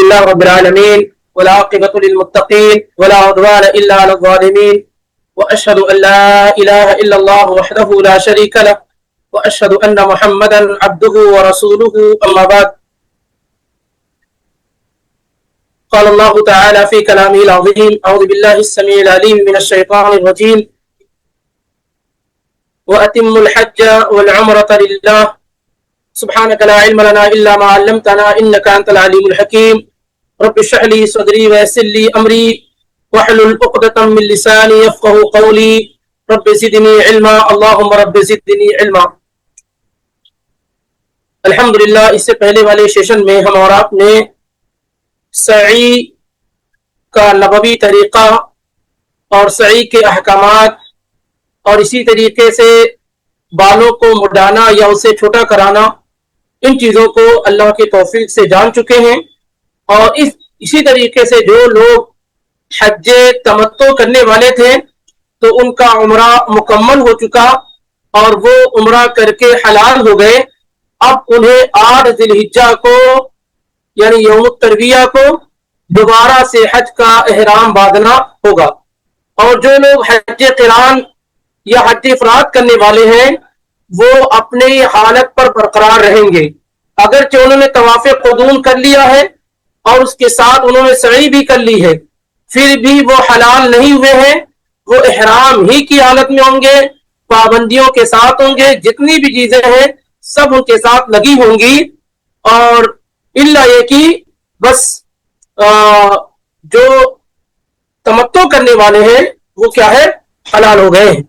لله رب العالمين والعاقبة للمتقين ولا عدوان إلا على الظالمين وأشهد أن لا إله إلا الله وحده لا شريك له وأشهد أن محمدا عبده ورسوله أما بعد قال الله تعالى في كلامه العظيم أعوذ بالله السميع العليم من الشيطان الرجيم وأتم الحج والعمرة لله سبحانك لا علم لنا إلا ما علمتنا إنك أنت العليم الحكيم رب اشرح لي صدري ويسر لي أمري واحلل عقدة من لساني يفقهوا قولي رب زدني علما اللهم رب زدني علما. الحمدللہ اس سے پہلے والے سیشن میں ہم اور آپ نے سعی کا نبوی طریقہ اور سعی کے احکامات اور اسی طریقے سے بالوں کو مڈانا یا اسے چھوٹا کرانا ان چیزوں کو اللہ کی توفیق سے جان چکے ہیں. اور اسی طریقے سے جو لوگ حج تمتع کرنے والے تھے تو ان کا عمرہ مکمل ہو چکا اور وہ عمرہ کر کے حلال ہو گئے. اب انہیں 8 ذی الحجہ کو یعنی یوم الترویہ کو دوبارہ سے حج کا احرام باندھنا ہوگا. اور جو لوگ حج قران یا حج افراد کرنے والے ہیں وہ اپنی حالت پر برقرار رہیں گے. اگرچہ انہوں نے طواف قدوم کر لیا ہے اور اس کے ساتھ انہوں نے سعی بھی کر لی ہے پھر بھی وہ حلال نہیں ہوئے ہیں. وہ احرام ہی کی حالت میں ہوں گے, پابندیوں کے ساتھ ہوں گے, جتنی بھی چیزیں ہیں سب ان کے ساتھ لگی ہوں گی. اور الا یہ کہ بس جو تمتع کرنے والے ہیں وہ کیا ہے حلال ہو گئے ہیں.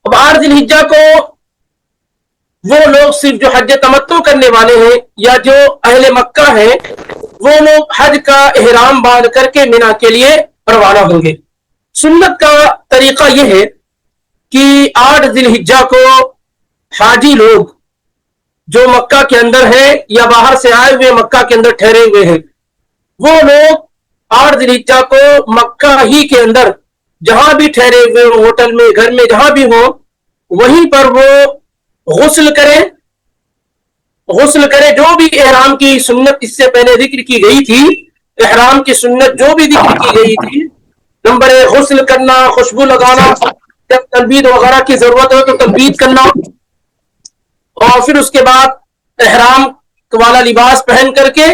اب 8 ذی الحجہ کو وہ لوگ صرف جو حج تمتع کرنے والے ہیں یا جو اہل مکہ ہیں وہ لوگ حج کا احرام باندھ کر کے مینا کے لیے روانہ ہوں گے. سنت کا طریقہ یہ ہے کہ 8 ذی الحجہ کو حاجی لوگ جو مکہ کے اندر ہیں یا باہر سے آئے ہوئے مکہ کے اندر ٹھہرے ہوئے ہیں وہ لوگ 8 ذی الحجہ کو مکہ ہی کے اندر جہاں بھی ٹھہرے ہوئے ہوٹل میں گھر میں جہاں بھی ہوں وہیں پر وہ غسل کریں جو بھی احرام کی سنت اس سے پہلے ذکر کی گئی تھی. احرام کی سنت جو بھی ذکر کی گئی تھی نمبر 1 غسل کرنا, خوشبو لگانا, جب تلبید وغیرہ کی ضرورت ہو تو تلبید کرنا اور پھر اس کے بعد احرام والا لباس پہن کر کے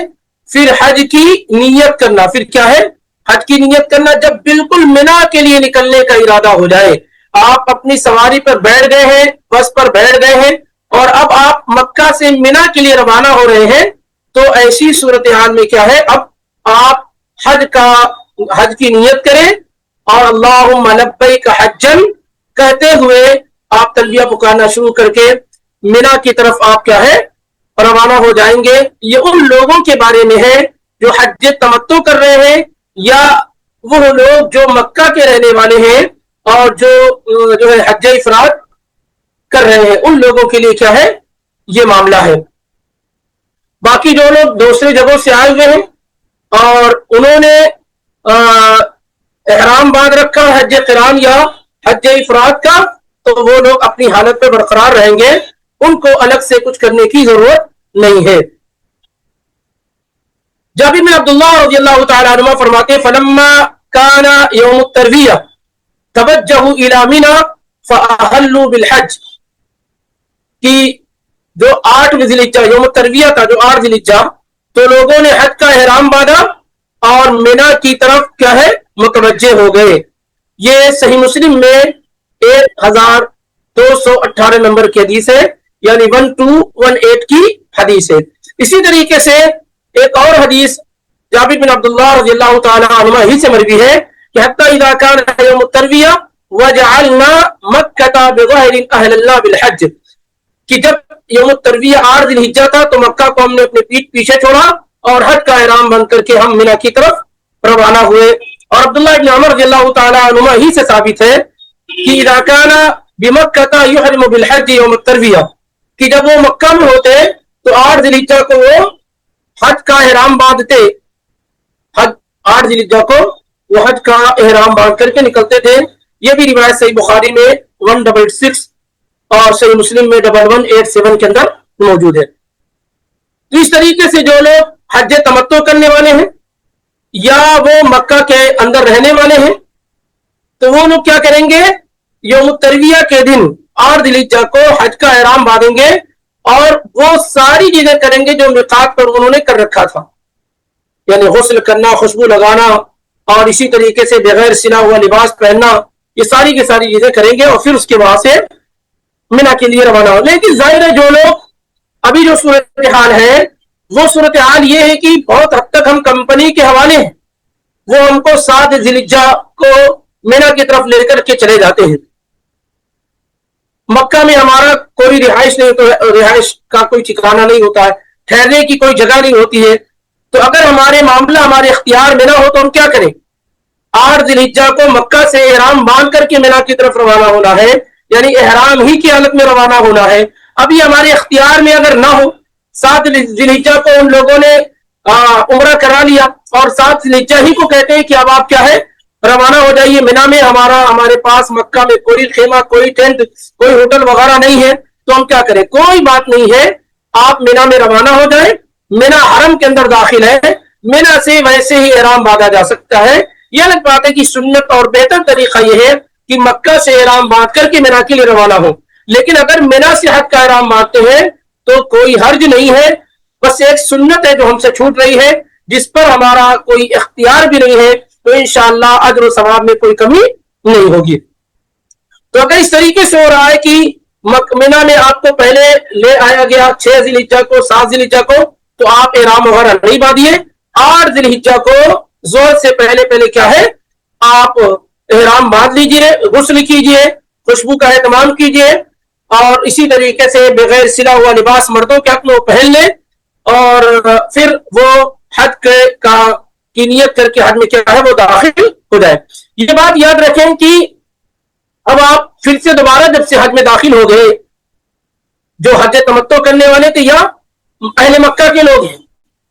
پھر حج کی نیت کرنا. پھر کیا ہے حج کی نیت کرنا جب بالکل مینا کے لیے نکلنے کا ارادہ ہو جائے. آپ اپنی سواری پر بیٹھ گئے ہیں, بس پر بیٹھ گئے ہیں اور اب آپ مکہ سے مینا کے لیے روانہ ہو رہے ہیں تو ایسی صورتحال میں کیا ہے اب آپ حج کی نیت کریں اور اللہم لبیک حجن کہتے ہوئے آپ تلبیہ پکارنا شروع کر کے مینا کی طرف آپ کیا ہے روانہ ہو جائیں گے. یہ ان لوگوں کے بارے میں ہے جو حج تمتع کر رہے ہیں یا وہ لوگ جو مکہ کے رہنے والے ہیں اور جو ہے حج افراد کر رہے ہیں ان لوگوں کے لیے کیا ہے یہ معاملہ ہے. باقی جو لوگ دوسرے جگہوں سے آئے ہوئے ہیں اور انہوں نے احرام باندھ رکھا حج قران یا حج افراد کا تو وہ لوگ اپنی حالت پہ برقرار رہیں گے, ان کو الگ سے کچھ کرنے کی ضرورت نہیں ہے. جابر بن عبداللہ رضی اللہ تعالی عنہ فرماتے فلما کان یوم الترویہ توجہوا الی منی فاحلوا بالحج کہ جو 8 ذی الحجہ یوم الترویہ تھا جو 8 ذی الحجہ تو لوگوں نے حج کا احرام باندھا اور مینا کی طرف کیا ہے متوجہ ہو گئے. یہ صحیح مسلم میں 1218 نمبر کی حدیث ہے یعنی 1218 کی حدیث ہے. اسی طریقے سے ایک اور حدیث جابر بن عبداللہ رضی اللہ تعالی عنہ ہی سے مروی ہے کہ حتی اذا کان یوم الترویہ وجعلنا مکہ بظاہر اہل اللہ بالحج کہ جب یوم الترویہ 8 ذی الحجہ تھا تو مکہ کو ہم نے اپنے پیٹھ پیچھے چھوڑا اور حج کا احرام بند کر کے ہم مینا کی طرف روانہ ہوئے. اور عبداللہ ابن عمر رضی اللہ تعالی عنہ ہی سے ثابت ہے کہ اذا کان بمکہ یحرم بالحج یوم الترویہ کہ جب وہ مکہ میں ہوتے تو 8 ذی الحجہ کو وہ حج کا احرام باندھتے 8 ذی الحجہ کو وہ حج کا احرام باندھ کر کے نکلتے تھے. یہ بھی روایت صحیح بخاری میں 166 اور صحیح مسلم میں 1187 کے اندر موجود ہے. تو اس طریقے سے جو لوگ حج تمتع کرنے والے ہیں یا وہ مکہ کے اندر رہنے والے ہیں، تو وہ لوگ کیا کریں گے، یوم الترویہ کے دن 8 ذی الحجہ کو حج کا احرام باندھیں گے اور وہ ساری چیزیں کریں گے جو میقات پر انہوں نے کر رکھا تھا، یعنی غسل کرنا، خوشبو لگانا، اور اسی طریقے سے بغیر سلا ہوا لباس پہننا، یہ ساری کی ساری چیزیں کریں گے اور پھر اس کے وہاں سے منا کے لیے روانہ ہو۔ لیکن ظاہر ہے جو لوگ ابھی جو صورتحال ہے وہ صورتحال یہ ہے کہ بہت حد تک ہم کمپنی کے حوالے ہیں، وہ ہم کو 7 ذی الحجہ کو مینا کی طرف لے کر کے چلے جاتے ہیں۔ مکہ میں ہمارا کوئی رہائش نہیں، تو رہائش کا کوئی ٹھکانہ نہیں ہوتا ہے، ٹھہرنے کی کوئی جگہ نہیں ہوتی ہے، تو اگر ہمارے معاملہ ہمارے اختیار میں نہ ہو تو ہم کیا کریں، 8 ذی الحجہ کو مکہ سے احرام باندھ کر کے مینا کی طرف روانہ ہونا ہے، یعنی احرام ہی کی حالت میں روانہ ہونا ہے۔ ابھی ہمارے اختیار میں اگر نہ ہو، 7 ذی الحجہ کو ان لوگوں نے عمرہ کرا لیا اور 7 ذی الحجہ ہی کو کہتے ہیں کہ اب آپ کیا ہے روانہ ہو جائیے مینا میں، ہمارے پاس مکہ میں کوئی خیمہ، کوئی ٹینٹ، کوئی ہوٹل وغیرہ نہیں ہے، تو ہم کیا کریں، کوئی بات نہیں ہے، آپ مینا میں روانہ ہو جائیں، مینا حرم کے اندر داخل ہے، مینا سے ویسے ہی احرام باندھا جا سکتا ہے۔ یہ الگ بات ہے کہ سنت اور بہتر طریقہ یہ ہے کہ مکہ سے احرام باندھ کر کے مینا کے لیے روانہ ہو، لیکن اگر مینا سے حج کا احرام باندھتے ہیں تو کوئی حرج نہیں ہے، بس ایک سنت ہے جو ہم سے چھوٹ رہی ہے، جس پر ہمارا کوئی اختیار بھی نہیں ہے، تو انشاءاللہ اجر و ثواب میں کوئی کمی نہیں ہوگی۔ تو اگر اس طریقے سے ہو رہا ہے کہ مینا میں آپ کو پہلے لے آیا گیا 6 ذی الحجہ کو، 7 ذی الحجہ کو، تو آپ احرام وغیرہ نہیں باندھیے، 8 ذی الحجہ کو زور سے پہلے کیا ہے آپ احرام باندھ لیجئے، غسل کیجئے، خوشبو کا اہتمام کیجئے، اور اسی طریقے سے بغیر سلا ہوا لباس مردوں کے حق میں پہن لیں، اور پھر وہ حج کی نیت کر کے حج میں کیا ہے وہ داخل ہو جائے۔ یہ بات یاد رکھیں کہ اب آپ پھر سے دوبارہ جب سے حج میں داخل ہو گئے، جو حج تمتع کرنے والے تھے یا اہل مکہ کے لوگ ہیں،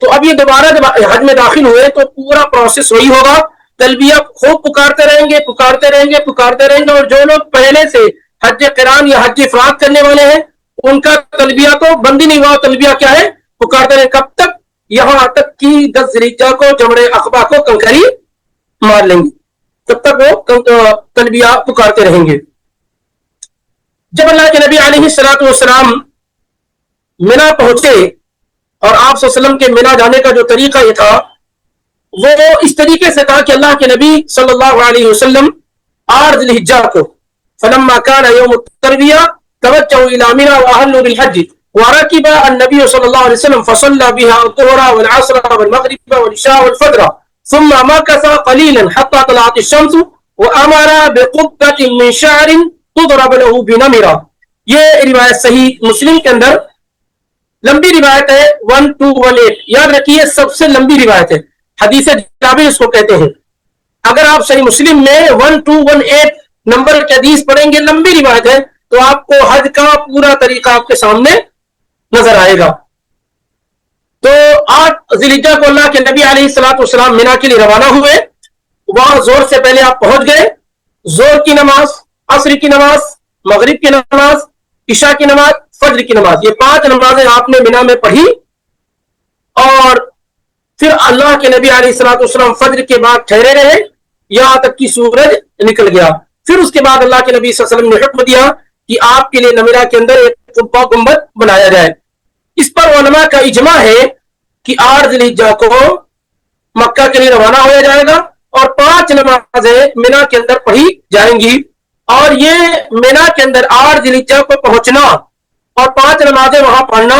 تو اب یہ دوبارہ جب حج میں داخل ہوئے تو پورا پروسیس وہی ہوگا، تلبیہ خوب پکارتے رہیں گے، اور جو لوگ پہلے سے حج قران یا حج افراد کرنے والے ہیں ان کا تلبیہ تو بند ہی نہیں ہوا، تلبیہ کیا ہے پکارتے رہیں، کب تک، یہاں تک کہ 10 ذی الحجہ کو جمرہ عقبہ کو کنکری مار لیں گے، تب تک وہ تلبیہ پکارتے رہیں گے۔ جب اللہ کے نبی علیہ السلام مینا پہنچے، اور آپ صلی اللہ علیہ وسلم کے مینا جانے کا جو طریقہ یہ تھا وہ اس طریقے سے تھا کہ اللہ کے نبی صلی اللہ علیہ وسلم 8 ذی الحجہ کو فلما كان يوم الترویہ توجهوا الى منى واهلوا بالحج وركب النبي صلى الله عليه وسلم فصلى بها الظهر والعصر والمغرب والعشاء والفجر ثم مكث قليلا حتى طلعت الشمس وامر بقبة من شعر تضرب له بنمرة۔ یہ روایت صحیح مسلم کے اندر لمبی روایت ہے، 1218، یاد رکھیے سب سے لمبی روایت ہے، حدیث جابر اس کو کہتے ہیں۔ اگر آپ صحیح مسلم میں 1218 نمبر کی حدیث پڑھیں گے، لمبی روایت ہے، تو آپ کو حج کا پورا طریقہ آپ کے سامنے نظر آئے گا۔ تو 8 ذی الحجہ کو اللہ کے نبی علیہ السلام مینا کے لیے روانہ ہوئے، وہاں زور سے پہلے آپ پہنچ گئے، زور کی نماز، عصر کی نماز، مغرب کی نماز، عشاء کی نماز، فجر کی نماز، یہ 5 نمازیں آپ نے مینا میں پڑھی، اور پھر اللہ کے نبی علیہ السلام فجر کے بعد ٹھہرے رہے یہاں تک کہ سورج نکل گیا۔ پھر اس کے بعد اللہ کے نبی صلی اللہ علیہ وسلم نے حکم دیا کہ آپ کے لیے نمیرہ کے اندر ایک قبہ گنبد بنایا جائے۔ اس پر علماء کا اجماع ہے کہ 8 ذی الحجہ کو مکہ کے لیے روانہ ہو جائے گا اور 5 نمازیں مینا کے اندر پڑھی جائیں گی، اور یہ مینا کے اندر 8 ذی الحجہ کو پہنچنا اور 5 نمازیں وہاں پڑھنا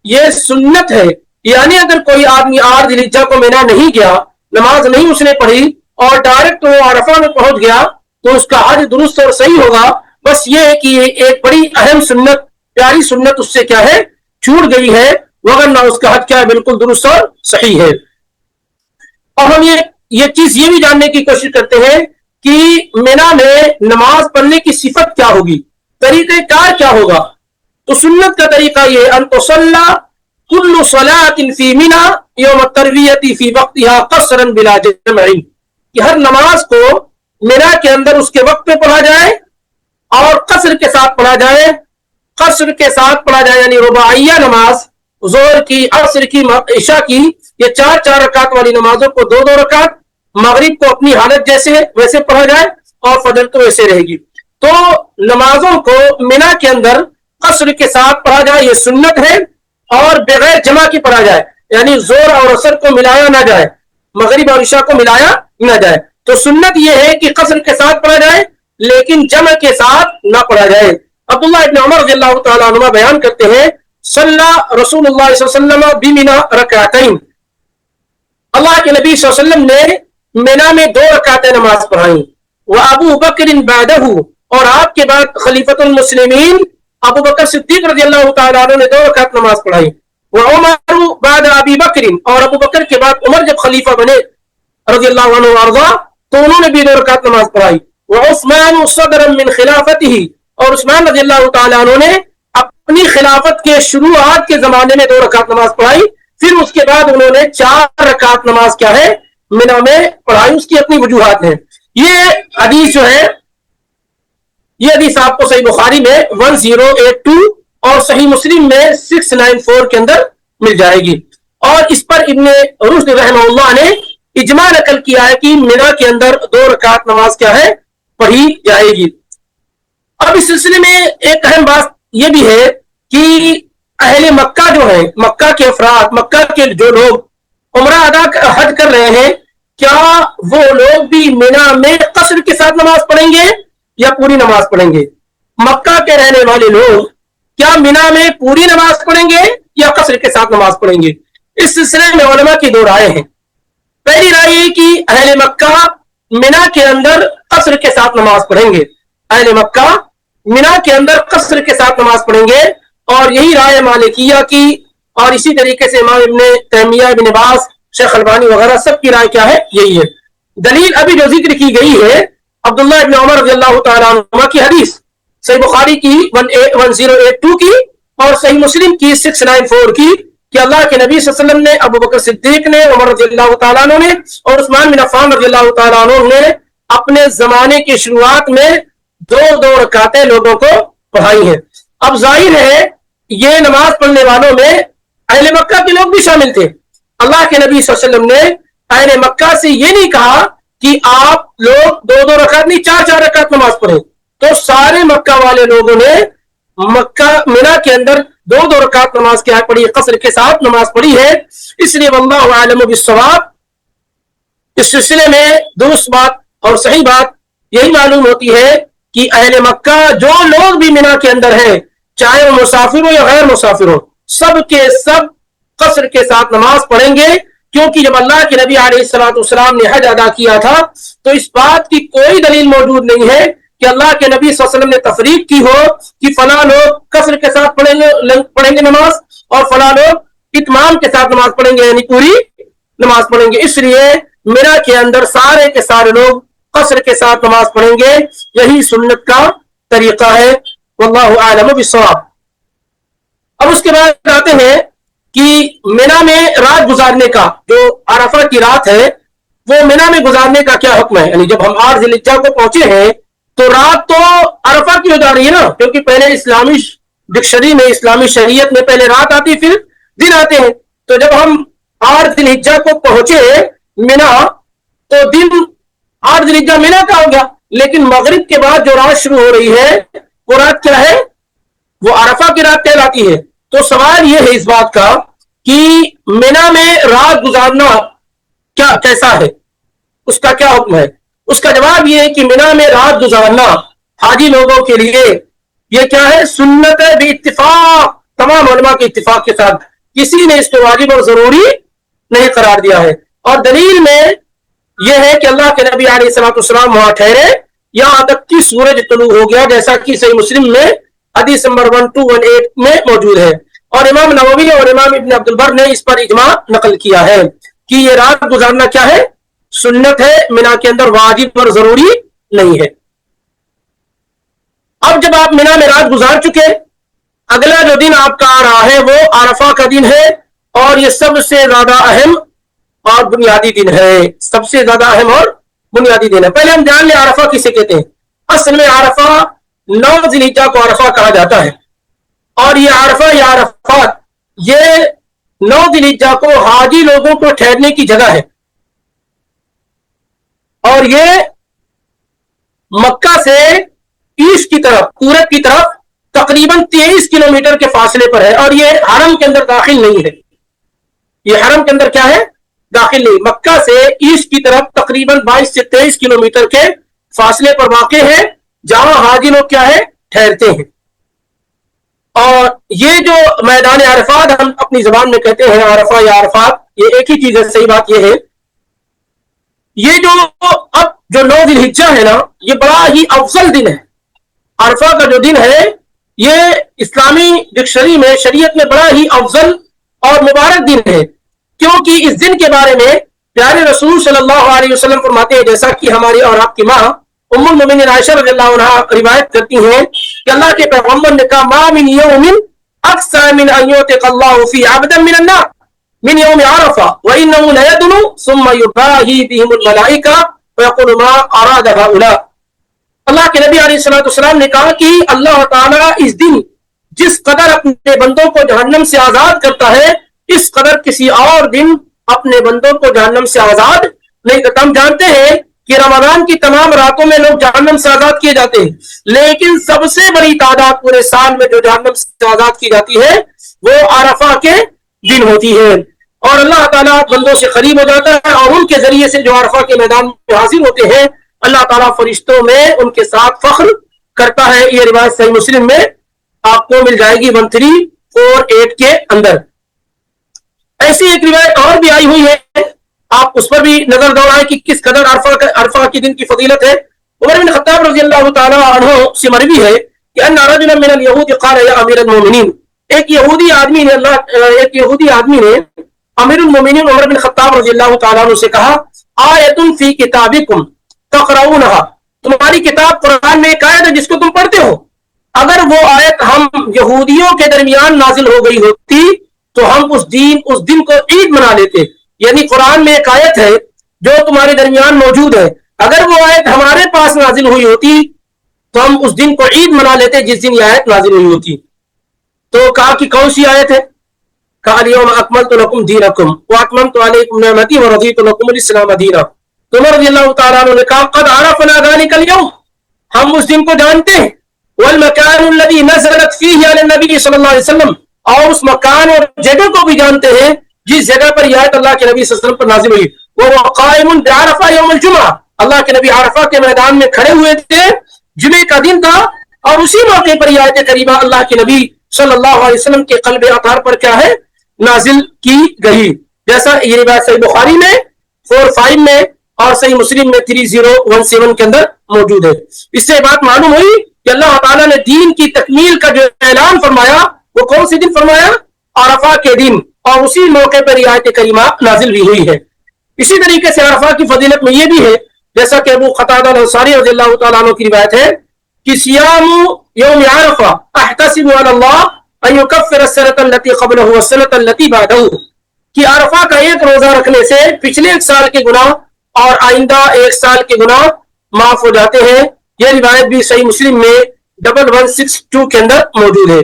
یہ سنت ہے، یعنی اگر کوئی آدمی 8 ذی الحجہ کو مینا نہیں گیا، نماز نہیں اس نے پڑھی اور ڈائریکٹ وہ عرفہ میں پہنچ گیا تو اس کا حج درست اور صحیح ہوگا، بس یہ ہے کہ ایک بڑی اہم سنت، پیاری سنت اس سے کیا ہے چھوٹ گئی ہے، وگرنہ اس کا حج کیا ہے بالکل درست اور صحیح ہے۔ اور ہم یہ چیز یہ بھی جاننے کی کوشش کرتے ہیں کہ مینا میں نماز پڑھنے کی صفت کیا ہوگی، طریقہ کار کیا ہوگا۔ تو سنت کا طریقہ یہ ان تصلی کل صلاۃ فی منی یوم الترویہ فی وقتها قصرا بلا جمع، کہ ہر نماز کو مینا کے اندر اس کے وقت پہ پڑھا جائے اور قصر کے ساتھ پڑھا جائے، قصر کے ساتھ پڑھا جائے یعنی رباعیہ نماز، ظہر کی، عصر کی، عشاء کی یہ 4 رکعت والی نمازوں کو 2 رکعت، مغرب کو اپنی حالت جیسے ویسے پڑھا جائے اور فجر تو ویسے رہے گی۔ تو نمازوں کو منا کے اندر قصر کے ساتھ پڑھا جائے یہ سنت ہے، اور بغیر جمع کی پڑھا جائے، یعنی زور اور اثر کو ملایا نہ جائے، مغرب اور عشاء کو ملایا نہ جائے۔ تو سنت یہ ہے کہ قصر کے ساتھ پڑھا جائے لیکن جمع کے ساتھ نہ پڑھا جائے۔ عبداللہ ابن عمر رضی اللہ تعالیٰ عنہ بیان کرتے ہیں صلی رسول اللہ صلی اللہ علیہ وسلم بمنا رکعتین، اللہ کے نبی صلی اللہ علیہ وسلم نے منا میں 2 رکعتیں نماز پڑھائیں، وابو بکر بعدہ، اور آپ کے بعد خلیفۃ المسلمین ابو بکر صدیق رضی اللہ تعالیٰ عنہ نے 2 رکعت نماز پڑھائی، وعمر بعد ابی بکر، اور ابو بکر کے بعد عمر جب خلیفہ بنے رضی اللہ عنہ وارضا تو انہوں نے بھی 2 رکعت نماز پڑھائی، وعثمان صدرا من خلافته، اور عثمان رضی اللہ تعالیٰ عنہ نے اپنی خلافت کے شروعات کے زمانے میں 2 رکعت نماز پڑھائی، پھر اس کے بعد انہوں نے 4 رکعت نماز کیا ہے منا میں پڑھائی، اس کی اپنی وجوہات ہیں۔ یہ حدیث جو ہے یہ حدیث آپ کو صحیح بخاری میں 1082 اور صحیح مسلم میں 694 کے اندر مل جائے گی، اور اس پر ابن رشد رحمہ اللہ نے اجماع نقل کیا ہے کہ منا کے اندر 2 رکعت نماز کیا ہے پڑھی جائے گی۔ اب اس سلسلے میں ایک اہم بات یہ بھی ہے کہ اہل مکہ جو ہیں، مکہ کے افراد، مکہ کے جو لوگ عمرہ حج کر رہے ہیں، کیا وہ لوگ بھی منا میں قصر کے ساتھ نماز پڑھیں گے یا پوری نماز پڑھیں گے؟ مکہ کے رہنے والے لوگ کیا منا میں پوری نماز پڑھیں گے یا قصر کے ساتھ نماز پڑھیں گے؟ اس سلسلے میں علماء کی 2 رائے ہیں۔ پہلی رائے یہ کہ اہل مکہ منا کے اندر قصر کے ساتھ نماز پڑھیں گے، اہل مکہ منا کے اندر قصر کے ساتھ نماز پڑھیں گے، اور یہی رائے مالکیہ کی، اور اسی طریقے سے امام ابن تیمیہ، ابن باز، شیخ البانی وغیرہ سب کی رائے کیا ہے یہی ہے۔ دلیل ابھی جو ذکر کی گئی ہے عبداللہ ابن عمر رضی اللہ تعالیٰ عنہ کی حدیث، صحیح بخاری کی 1082 کی اور صحیح مسلم کی 694 کی، کہ اللہ کے نبی صلی اللہ علیہ وسلم نے، ابو بکر صدیق نے، عمر رضی اللہ تعالیٰ عنہ نے اور عثمان بن عفان رضی اللہ تعالیٰ عنہ نے اپنے زمانے کی شروعات میں 2 رکعتیں لوگوں کو پڑھائی ہیں۔ اب ظاہر ہے یہ نماز پڑھنے والوں میں اہل مکہ کے لوگ بھی شامل تھے۔ اللہ کے نبی صلی اللہ علیہ وسلم نے اہل مکہ سے یہ نہیں کہا کہ آپ لوگ 2 رکعت نہیں 4 رکعت نماز پڑھیں، تو سارے مکہ والے لوگوں نے مکہ منا کے اندر 2 رکعت نماز کیا پڑھی، قصر کے ساتھ نماز پڑھی ہے۔ اس لیے واللہ اعلم بالصواب، اس سلسلے میں درست بات اور صحیح بات یہی معلوم ہوتی ہے کہ اہل مکہ جو لوگ بھی منا کے اندر ہیں، چاہے وہ مسافر ہو یا غیر مسافر ہو، سب کے سب قصر کے ساتھ نماز پڑھیں گے، کیونکہ جب اللہ کے نبی علیہ السلام نے حج ادا کیا تھا تو اس بات کی کوئی دلیل موجود نہیں ہے کہ اللہ کے نبی صلی اللہ علیہ وسلم نے تفریق کی ہو کہ فلاں لوگ قصر کے ساتھ پڑھیں گے نماز اور فلاں لوگ اتمام کے ساتھ نماز پڑھیں گے، یعنی پوری نماز پڑھیں گے۔ اس لیے منا کے اندر سارے کے سارے لوگ قصر کے ساتھ نماز پڑھیں گے، یہی سنت کا طریقہ ہے، واللہ اعلم بالصواب۔ اب اس کے بعد آتے ہیں کہ منا میں رات گزارنے کا، جو عرفہ کی رات ہے وہ منا میں گزارنے کا کیا حکم ہے؟ یعنی جب ہم 8 ذی الحجہ کو پہنچے ہیں تو رات تو عرفہ کی ہو جا رہی ہے نا، کیونکہ پہلے اسلامی ڈکشنری میں، اسلامی شریعت میں پہلے رات آتی پھر دن آتے ہیں۔ تو جب ہم 8 ذی الحجہ کو پہنچے منا تو دن 8 ذی الحجہ منا کا ہو گیا، لیکن مغرب کے بعد جو رات شروع ہو رہی ہے وہ رات کیا ہے؟ وہ عرفہ کی رات کہلاتی ہے۔ تو سوال یہ ہے اس بات کا کہ منا میں رات گزارنا کیا کیسا ہے، اس کا کیا حکم ہے؟ اس کا جواب یہ ہے کہ منا میں رات گزارنا حاجی لوگوں کے لیے یہ کیا ہے؟ سنت ہے بھی اتفاق، تمام علماء کے اتفاق کے ساتھ، کسی نے اس کو واجب اور ضروری نہیں قرار دیا ہے۔ اور دلیل میں یہ ہے کہ اللہ کے نبی علیہ السلام وہاں ٹھہرے یہاں تک کہ سورج طلوع ہو گیا، جیسا کہ صحیح مسلم میں حدیث نمبر 1218 میں موجود ہے، اور امام نووی اور امام ابن عبد البر نے اس پر اجماع نقل کیا ہے کہ یہ رات گزارنا کیا ہے؟ سنت ہے، منا کے اندر واجب پر ضروری نہیں ہے۔ اب جب آپ منا میں رات گزار چکے، اگلا جو دن آپ کا آ رہا ہے وہ عرفہ کا دن ہے، اور یہ سب سے زیادہ اہم اور بنیادی دن ہے، سب سے زیادہ اہم اور بنیادی دن ہے۔ پہلے ہم جان لیں عرفہ کسے کہتے ہیں۔ اصل میں عرفہ 9 ذی الحجہ کو عرفہ کہا جاتا ہے، اور یہ عرفہ یا عرفات یہ 9 ذوالحجہ کو حاجی لوگوں کو ٹھہرنے کی جگہ ہے، اور یہ مکہ سے ایسٹ کی طرف، پورب کی طرف تقریباً 23 کلومیٹر کے فاصلے پر ہے، اور یہ حرم کے اندر داخل نہیں ہے. یہ حرم کے اندر کیا ہے؟ داخل نہیں. مکہ سے ایسٹ کی طرف تقریباً 22 سے 23 کلومیٹر کے فاصلے پر واقع ہے، جہاں حاجی لوگ کیا ہے؟ ٹھہرتے ہیں. اور یہ جو میدان عرفات ہم اپنی زبان میں کہتے ہیں عرفہ یا عرفات، یہ ایک ہی چیز ہے. صحیح بات یہ ہے، یہ جو اب جو 9 ذوالحجہ ہے نا، یہ بڑا ہی افضل دن ہے. عرفہ کا جو دن ہے یہ اسلامی ڈکشنری میں، شریعت میں بڑا ہی افضل اور مبارک دن ہے، کیونکہ اس دن کے بارے میں پیارے رسول صلی اللہ علیہ وسلم فرماتے ہیں، جیسا کہ ہماری اور آپ کی ماں ام المؤمنین عائشہ رضی اللہ عنہا روایت کرتی ہیں کہ اللہ کے پیغمبر نے کہا ما من یوم اکثر من ان یعتق اللہ فی عبدا من النار من یوم عرفہ وانه لیدنو ثم یباہی بهم الملائکہ ویقول ما اراد هؤلاء. اللہ کے نبی علیہ السلام نے کہا کہ اللہ تعالیٰ اس دن جس قدر اپنے بندوں کو جہنم سے آزاد کرتا ہے، اس قدر کسی اور دن اپنے بندوں کو جہنم سے آزاد نہیں کرتا. ہم جانتے ہیں کہ رمضان کی تمام راتوں میں لوگ جہنم سے آزاد کیے جاتے ہیں، لیکن سب سے بڑی تعداد پورے سال میں جو جہنم سے آزاد کی جاتی ہے وہ عرفہ کے دن ہوتی ہے. اور اللہ تعالیٰ بندوں سے قریب ہو جاتا ہے، اور ان کے ذریعے سے جو عرفہ کے میدان میں حاضر ہوتے ہیں، اللہ تعالیٰ فرشتوں میں ان کے ساتھ فخر کرتا ہے. یہ روایت صحیح مسلم میں آپ کو مل جائے گی 1348 کے اندر. ایسی ایک روایت اور بھی آئی ہوئی ہے، آپ اس پر بھی نظر دوڑائیں کہ کس قدر عرفہ کے دن کی فضیلت ہے. عمر بن خطاب رضی اللہ تعالی عنہ سے مروی ہے کہ ان رجلا من اليهود قال يا امير المؤمنين، ایک یہودی آدمی نے امیر المؤمنین عمر بن خطاب رضی اللہ تعالی عنہ سے کہا آیۃ فی کتابکم تقرؤونها، تمہاری کتاب قرآن میں ایک آیت ہے جس کو تم پڑھتے ہو، اگر وہ آیت ہم یہودیوں کے درمیان نازل ہو گئی ہوتی تو ہم اس دن کو عید منا لیتے. یعنی قرآن میں ایک آیت ہے جو تمہارے درمیان موجود ہے، اگر وہ آیت ہمارے پاس نازل ہوئی ہوتی تو ہم اس دن کو عید منا لیتے جس دن یہ آیت نازل ہوئی ہوتی. تو کہا کہ کون سی آیت ہے؟ کہا الیوم اکملت لکم دینکم واتممت علیکم نعمتی ورضیت لکم الاسلام دینا. تو عمر رضی اللہ تعالیٰ عنہ نے کہا قد عرفنا ذلک اليوم، ہم اس دن کو جانتے ہیں. والمکان الذی نزلت فیہ علی النبی صلی اللہ علیہ وسلم، اور اس مکان اور جگہ کو بھی جانتے ہیں جس جگہ پر یہ آیت اللہ کے نبی صلی اللہ علیہ وسلم پر نازل ہوئی. وہ قائم بعرفہ یوم الجمعہ، اللہ کے نبی عرفہ کے میدان میں کھڑے ہوئے تھے، جمعے کا دن تھا، اور اسی موقع پر یہ آیت کریمہ اللہ کے نبی صلی اللہ علیہ وسلم کے قلب اطہر پر کیا ہے؟ نازل کی گئی. جیسا یہ روایت صحیح بخاری میں 45 میں اور صحیح مسلم میں 3017 کے اندر موجود ہے. اس سے بات معلوم ہوئی کہ اللہ تعالیٰ نے دین کی تکمیل کا جو اعلان فرمایا وہ کون سی دن فرمایا؟ عرفہ کے دن، اور اسی موقع پر یہ آیت کریمہ نازل بھی ہوئی ہے. اسی طریقے سے عرفہ کی فضیلت میں یہ بھی ہے، جیسا کہ ابو قتادہ الانصاری رضی اللہ تعالیٰ عنہ کی روایت ہے کہ صیام یوم عرفہ احتسب علی اللہ ان یکفر السنۃ التي قبلہ والسنۃ التي بعدہ، کہ عرفہ کا ایک روزہ رکھنے سے پچھلے ایک سال کے گناہ اور آئندہ ایک سال کے گناہ معاف ہو جاتے ہیں. یہ روایت بھی صحیح مسلم میں 1162 کے اندر موجود ہے.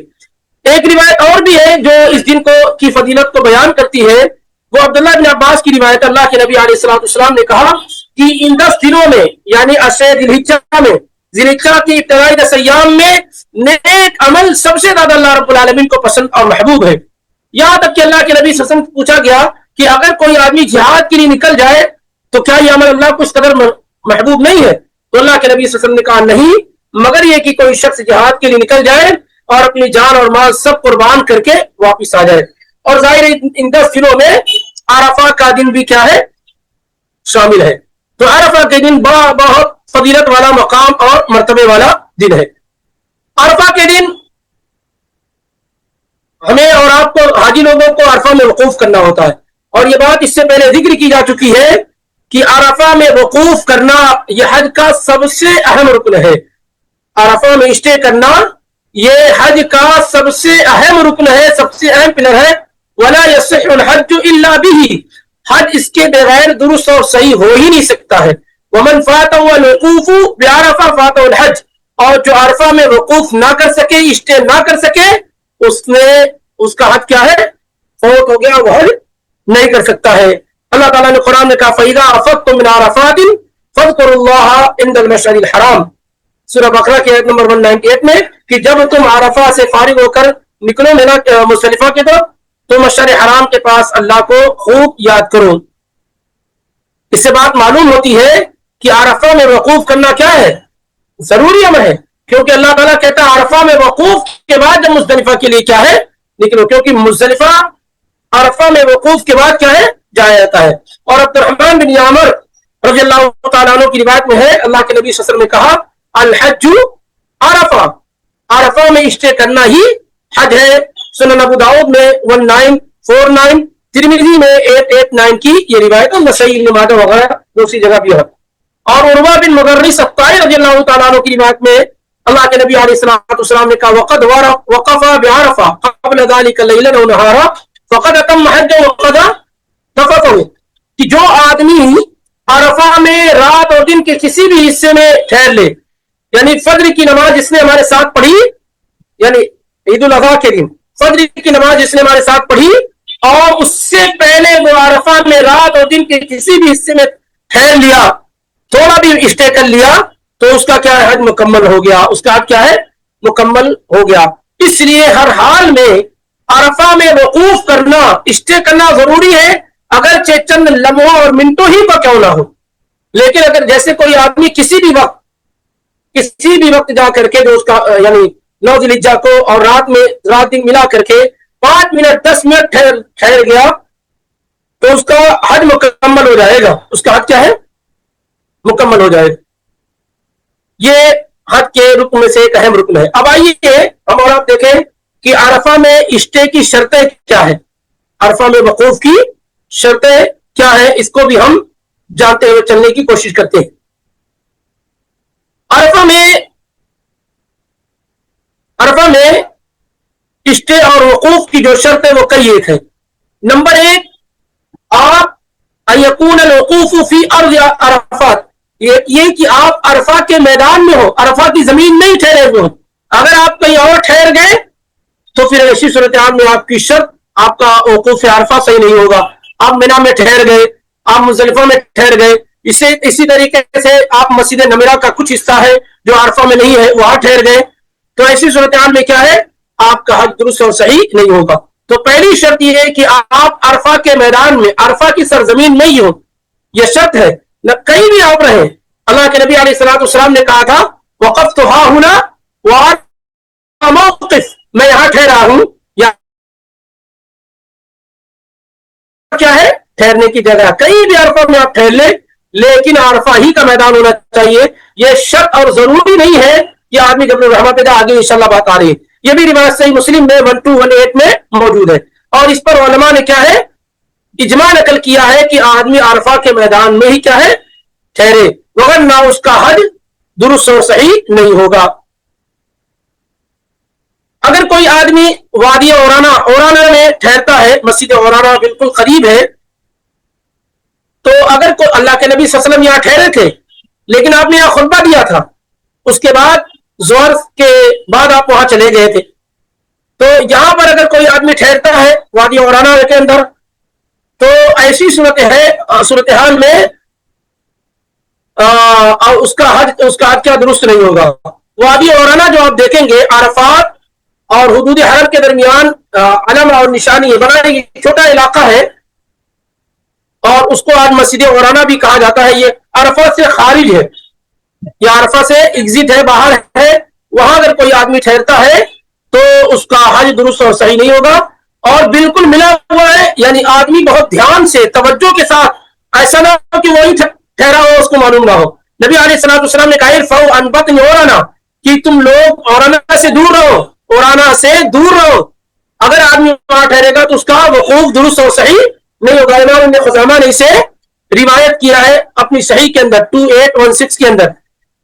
ایک روایت اور بھی ہے جو اس دن کو کی فضیلت کو بیان کرتی ہے، وہ عبداللہ بن عباس کی روایت. اللہ کے نبی علیہ السلام نے کہا کہ ان 10 دنوں میں، یعنی عشر ذی الحجہ میں، ذی الحجہ کی ابتدائی 10 ایام میں نیک عمل سب سے زیادہ اللہ رب العالمین کو پسند اور محبوب ہے. یہاں تک کہ اللہ کے نبی صلی اللہ علیہ وسلم سے پوچھا گیا کہ اگر کوئی آدمی جہاد کے لیے نکل جائے تو کیا یہ عمل اللہ کو اس قدر محبوب نہیں ہے؟ تو اللہ کے نبی صلی اللہ علیہ وسلم نے کہا نہیں، مگر یہ کہ کوئی شخص جہاد کے لیے نکل جائے اور اپنی جان اور مال سب قربان کر کے واپس آ جائے. اور ظاہر ان 10 دنوں میں عرفہ کا دن بھی کیا ہے؟ شامل ہے. تو عرفہ کے دن بہت فضیلت والا، مقام اور مرتبے والا دن ہے. عرفہ کے دن ہمیں اور آپ کو حاجی لوگوں کو عرفہ میں وقوف کرنا ہوتا ہے، اور یہ بات اس سے پہلے ذکر کی جا چکی ہے کہ عرفہ میں وقوف کرنا یہ حج کا سب سے اہم رکن ہے. عرفہ میں اسٹے کرنا یہ حج کا سب سے اہم رکن ہے، سب سے اہم پلر ہے. وَلَا يَصِحُّ الْحَجُّ إِلَّا بِهِ، حج اس کے بغیر درست اور صحیح ہو ہی نہیں سکتا ہے. وَمَنْ فَاتَهُ الْوُقُوفُ بِعَرَفَةَ فَاتَهُ الْحَجُّ، اور جو عرفہ میں وقوف نہ کر سکے، اسٹے نہ کر سکے، اس کا حج کیا ہے؟ فوت فوت ہو گیا وہ حج نہیں کر سکتا ہے. اللہ تعالیٰ نے قرآن میں کہا فَإِذَا أَفَضْتُم مِّنْ عَرَفَاتٍ فَاذْكُرُوا اللَّهَ عِندَ الْمَشْعَرِ الْحَرَامِ. سورہ بقرہ کے آیت نمبر 198 میں کہ جب تم عرفہ سے فارغ ہو کر نکلو مینا مزدلفہ کی طرف تو مشعر حرام کے پاس اللہ کو خوب یاد کرو. اس سے بات معلوم ہوتی ہے کہ عرفہ میں وقوف کرنا کیا ہے؟ ضروری عمل ہے. کیونکہ اللہ تعالیٰ کہتا ہے عرفہ میں وقوف کے بعد جب مزدلفہ کے لیے کیا ہے نکلو، کیونکہ مزدلفہ عرفہ میں وقوف کے بعد کیا ہے جایا جاتا ہے. اور عبد الرحمن بن عامر رضی اللہ تعالیٰ عنہ کی روایت میں ہے اللہ کے نبی صلی اللہ علیہ وسلم نے کہا الحج عرفہ، عرفہ میں اسٹے کرنا ہی حج ہے. سنن ابو داؤد میں 1949، ترمذی میں 889 کی یہ روایت ہے، نسائی ابن ماجہ وغیرہ دوسری جگہ بھی ہے. اور عروہ بن مغرس الطائی رضی اللہ تعالیٰ عنہ کی روایت میں اللہ کے نبی علیہ السلام نے کہا وقد وقف بعرفہ قبل ذلك لیلا و نہارا فقد اتم حجہ وقضى تفثه، کہ جو آدمی عرفہ میں رات اور دن کے کسی بھی حصے میں ٹھہر لے، یعنی فجر کی نماز جس نے ہمارے ساتھ پڑھی، یعنی عید الاضحیٰ کے دن فجر کی نماز جس نے ہمارے ساتھ پڑھی اور اس سے پہلے وہ عرفہ میں رات اور دن کے کسی بھی حصے میں ٹھہر لیا، تھوڑا بھی اسٹے کر لیا، تو اس کا کیا ہے حج مکمل ہو گیا، اس کا حج کیا ہے مکمل ہو گیا. اس لیے ہر حال میں عرفہ میں وقوف کرنا، اسٹے کرنا ضروری ہے، اگرچہ چند لمحوں اور منٹوں ہی پر کیوں نہ ہو. لیکن اگر جیسے کوئی آدمی کسی بھی وقت جا کر کے جو اس کا یعنی 9 ذی الحجہ کو اور رات دن ملا کر کے 5 منٹ 10 منٹ ٹھہر گیا تو اس کا حج مکمل ہو جائے گا، اس کا حج کیا ہے مکمل ہو جائے گا. یہ حج کے رکن میں سے ایک اہم رکن ہے. اب آئیے ہم اور آپ دیکھیں کہ عرفہ میں اسٹے کی شرطیں کیا ہے، عرفہ میں وقوف کی شرطیں کیا ہے، اس کو بھی ہم جانتے ہوئے چلنے کی کوشش کرتے ہیں. عرفہ میں اسٹے اور وقوف کی جو شرط ہے وہ کئی ایک ہے. نمبر 1 آپ یکون الوقوف فی ارض عرفات، یہ کہ آپ عرفہ کے میدان میں ہو، عرفہ کی زمین میں ہی ٹھہرے ہوئے ہو. اگر آپ کہیں اور ٹھہر گئے تو پھر ایسی صورتحال میں آپ کی شرط، آپ کا وقوف عرفہ صحیح نہیں ہوگا. آپ مینا میں ٹھہر گئے، آپ مزدلفہ میں ٹھہر گئے، اسی طریقے سے آپ مسجد نمرہ کا کچھ حصہ ہے جو عرفہ میں نہیں ہے وہاں ٹھہر گئے، تو ایسی صورتحال میں کیا ہے آپ کا حج درست اور صحیح نہیں ہوگا. تو پہلی شرط یہ ہے کہ آپ عرفہ کے میدان میں، عرفہ کی سرزمین میں ہی ہو، یہ شرط ہے، نہ کہیں بھی آپ رہیں. اللہ کے نبی علیہ السلام نے کہا تھا وقفت ہا ہنا وہاں موقف، میں یہاں ٹھہرا ہوں، یا کیا ہے ٹھہرنے کی جگہ. کہیں بھی عرفہ میں آپ ٹھہر لیں لیکن عرفہ ہی کا میدان ہونا چاہیے. یہ شرط اور ضروری نہیں ہے کہ آدمی جب رحمت پیدا آگے انشاءاللہ بات آ رہی ہے. یہ بھی روایت صحیح مسلم میں 1218 میں موجود ہے. اور اس پر علماء نے کیا ہے اجماع نقل کیا ہے کہ آدمی عرفہ کے میدان میں ہی کیا ہے ٹھہرے، ورنہ اس کا حج درست اور صحیح نہیں ہوگا. اگر کوئی آدمی وادی اورانہ میں ٹھہرتا ہے، مسجد اورانہ بالکل قریب ہے، تو اگر کوئی اللہ کے نبی صلی اللہ علیہ وسلم یہاں ٹھہرے تھے لیکن آپ نے یہاں خطبہ دیا تھا، اس کے بعد ظہر کے بعد آپ وہاں چلے گئے تھے، تو یہاں پر اگر کوئی آدمی ٹھہرتا ہے وادی اورانہ کے اندر تو ایسی صورتحال میں اس کا حج کیا درست نہیں ہوگا. وادی اورانہ جو آپ دیکھیں گے عرفات اور حدود حرم کے درمیان علم اور نشانی ہے، بڑا چھوٹا علاقہ ہے اور اس کو آج مسجد اورانہ بھی کہا جاتا ہے. یہ عرفات سے خارج ہے، یہ عرفہ سے ایگزٹ ہے، باہر ہے. وہاں اگر کوئی آدمی ٹھہرتا ہے تو اس کا حج درست اور صحیح نہیں ہوگا. اور بالکل ملا ہوا ہے، یعنی آدمی بہت دھیان سے توجہ کے ساتھ، ایسا نہ ہو کہ وہی ٹھہرا ہو اس کو معلوم نہ ہو. نبی علیہ السلام نے کہا ارفعوا عن بطن اورانہ، کہ تم لوگ اورانہ سے دور رہو، اورانہ سے دور رہو. اگر آدمی وہاں ٹھہرے گا تو اس کا وقوف درست اور صحیح نہیں ہوگا. امام ابن خزیمہ نے اسے روایت کیا ہے اپنی صحیح کے اندر 2816 کے اندر.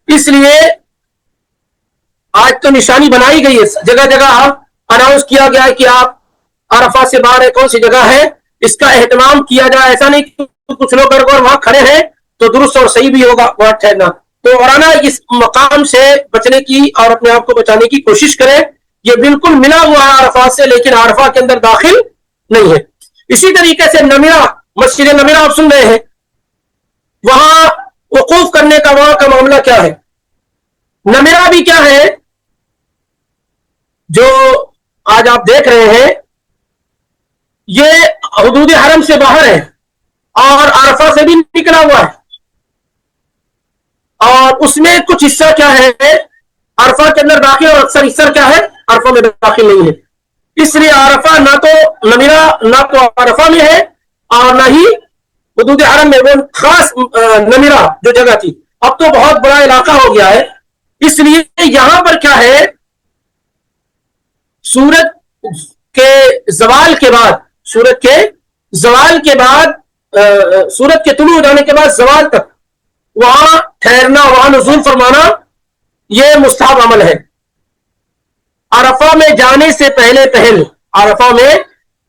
اس لیے آج تو نشانی بنائی گئی ہے، جگہ جگہ اناؤنس کیا گیا ہے کہ آپ عرفہ سے باہر ہے، کون سی جگہ ہے، اس کا اہتمام کیا جائے. ایسا نہیں کہ کچھ لوگ اگر وہاں کھڑے ہیں تو درست اور صحیح بھی ہوگا وہاں ٹھہرنا. تو اورانہ اس مقام سے بچنے کی اور اپنے آپ کو بچانے کی کوشش کریں. یہ بالکل ملا ہوا ہے عرفات سے لیکن عرفہ کے اندر داخل نہیں ہے. اسی طریقے سے نمرہ، مسجد نمرہ آپ سن رہے ہیں، وہاں وقوف کرنے کا وہاں کا معاملہ کیا ہے؟ نمرہ بھی کیا ہے جو آج آپ دیکھ رہے ہیں، یہ حدود حرم سے باہر ہے اور عرفہ سے بھی نکلا ہوا ہے، اور اس میں کچھ حصہ کیا ہے عرفہ کے اندر داخل، اور اکثر حصہ کیا ہے عرفہ میں داخل نہیں ہے. اس لیے عرفہ نہ تو نمرہ نہ تو عرفہ میں ہے اور نہ ہی حدود حرم میں. وہ خاص نمرہ جو جگہ تھی، اب تو بہت بڑا علاقہ ہو گیا ہے. اس لیے یہاں پر کیا ہے، سورج کے زوال کے بعد، سورج کے زوال کے بعد، سورج کے طلوع ہو جانے کے بعد زوال تک وہاں ٹھہرنا، وہاں نزول فرمانا، یہ مستحب عمل ہے. عرفہ میں جانے سے پہلے عرفہ میں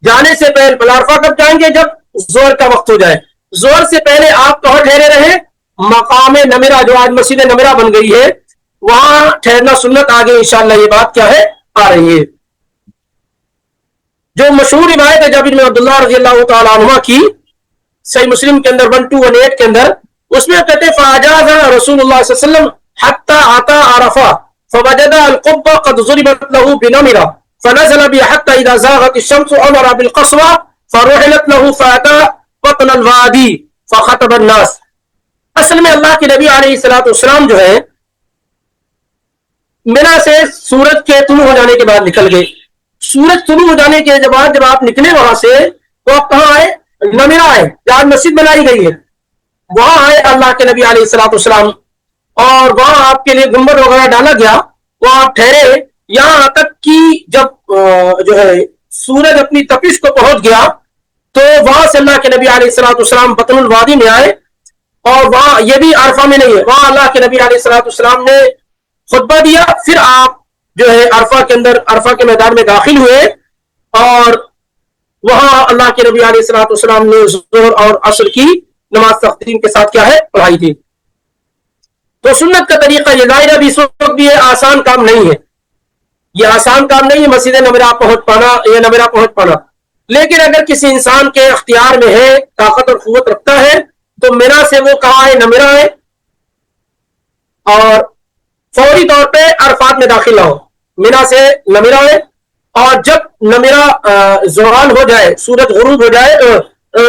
جانے سے پہلے، عرفہ کب جائیں گے؟ جب زہر کا وقت ہو جائے. زہر سے پہلے آپ کہاں ٹھہرے رہے؟ مقام نمرہ، جو آج مسجد نمرہ بن گئی ہے، وہاں ٹھہرنا سنت. آگے انشاءاللہ یہ بات کیا ہے آ رہی ہے. جو مشہور روایت ہے جابر بن عبداللہ رضی اللہ تعالی عنہ کی، صحیح مسلم کے اندر 1218 کے اندر، اس میں کہتے ہیں فاجاز رسول اللہ صلی اللہ علیہ وسلم حتى اتى عرفہ فوجد القبة قد ضربت له بنمرة فنزل بها حتى اذا زاغت الشمس امر بالقصوى فرحلت له فاتى بطن الوادي فخطب الناس. اصل میں اللہ کے نبی علیہ الصلوۃ والسلام جو ہے منی سے سورج کے طلوع ہو جانے کے بعد نکل گئے. سورج طلوع ہو جانے کے بعد جب آپ نکلے وہاں سے، تو آپ کہاں آئے؟ نمرہ آئے، جہاں مسجد بنائی گئی ہے، وہاں آئے اللہ کے نبی علیہ الصلوۃ والسلام، اور وہاں آپ کے لیے گنبد وغیرہ ڈالا گیا، وہاں آپ ٹھہرے یہاں تک کہ جب جو ہے سورج اپنی تپش کو پہنچ گیا، تو وہاں سے اللہ کے نبی علیہ الصلوۃ والسلام بطن الوادی میں آئے. اور وہاں یہ بھی عرفہ میں نہیں ہے، وہاں اللہ کے نبی علیہ الصلوۃ والسلام نے خطبہ دیا، پھر آپ جو ہے عرفہ کے اندر، عرفہ کے میدان میں داخل ہوئے، اور وہاں اللہ کے نبی علیہ الصلوۃ والسلام نے ظہر اور عصر کی نماز تقدیم کے ساتھ کیا ہے پڑھائی تھی. تو سنت کا طریقہ یہ ظاہر بھی اس وقت بھی یہ آسان کام نہیں ہے، یہ آسان کام نہیں ہے مسجد نمرہ پہنچ پانا، یہ نمرہ پہنچ پانا. لیکن اگر کسی انسان کے اختیار میں ہے، طاقت اور قوت رکھتا ہے، تو منی سے وہ کہاں ہے؟ نمرہ ہے، اور فوری طور پہ عرفات میں داخل ہو. منی سے نمرہ ہے، اور جب نمرہ زوال ہو جائے، سورج غروب ہو جائے،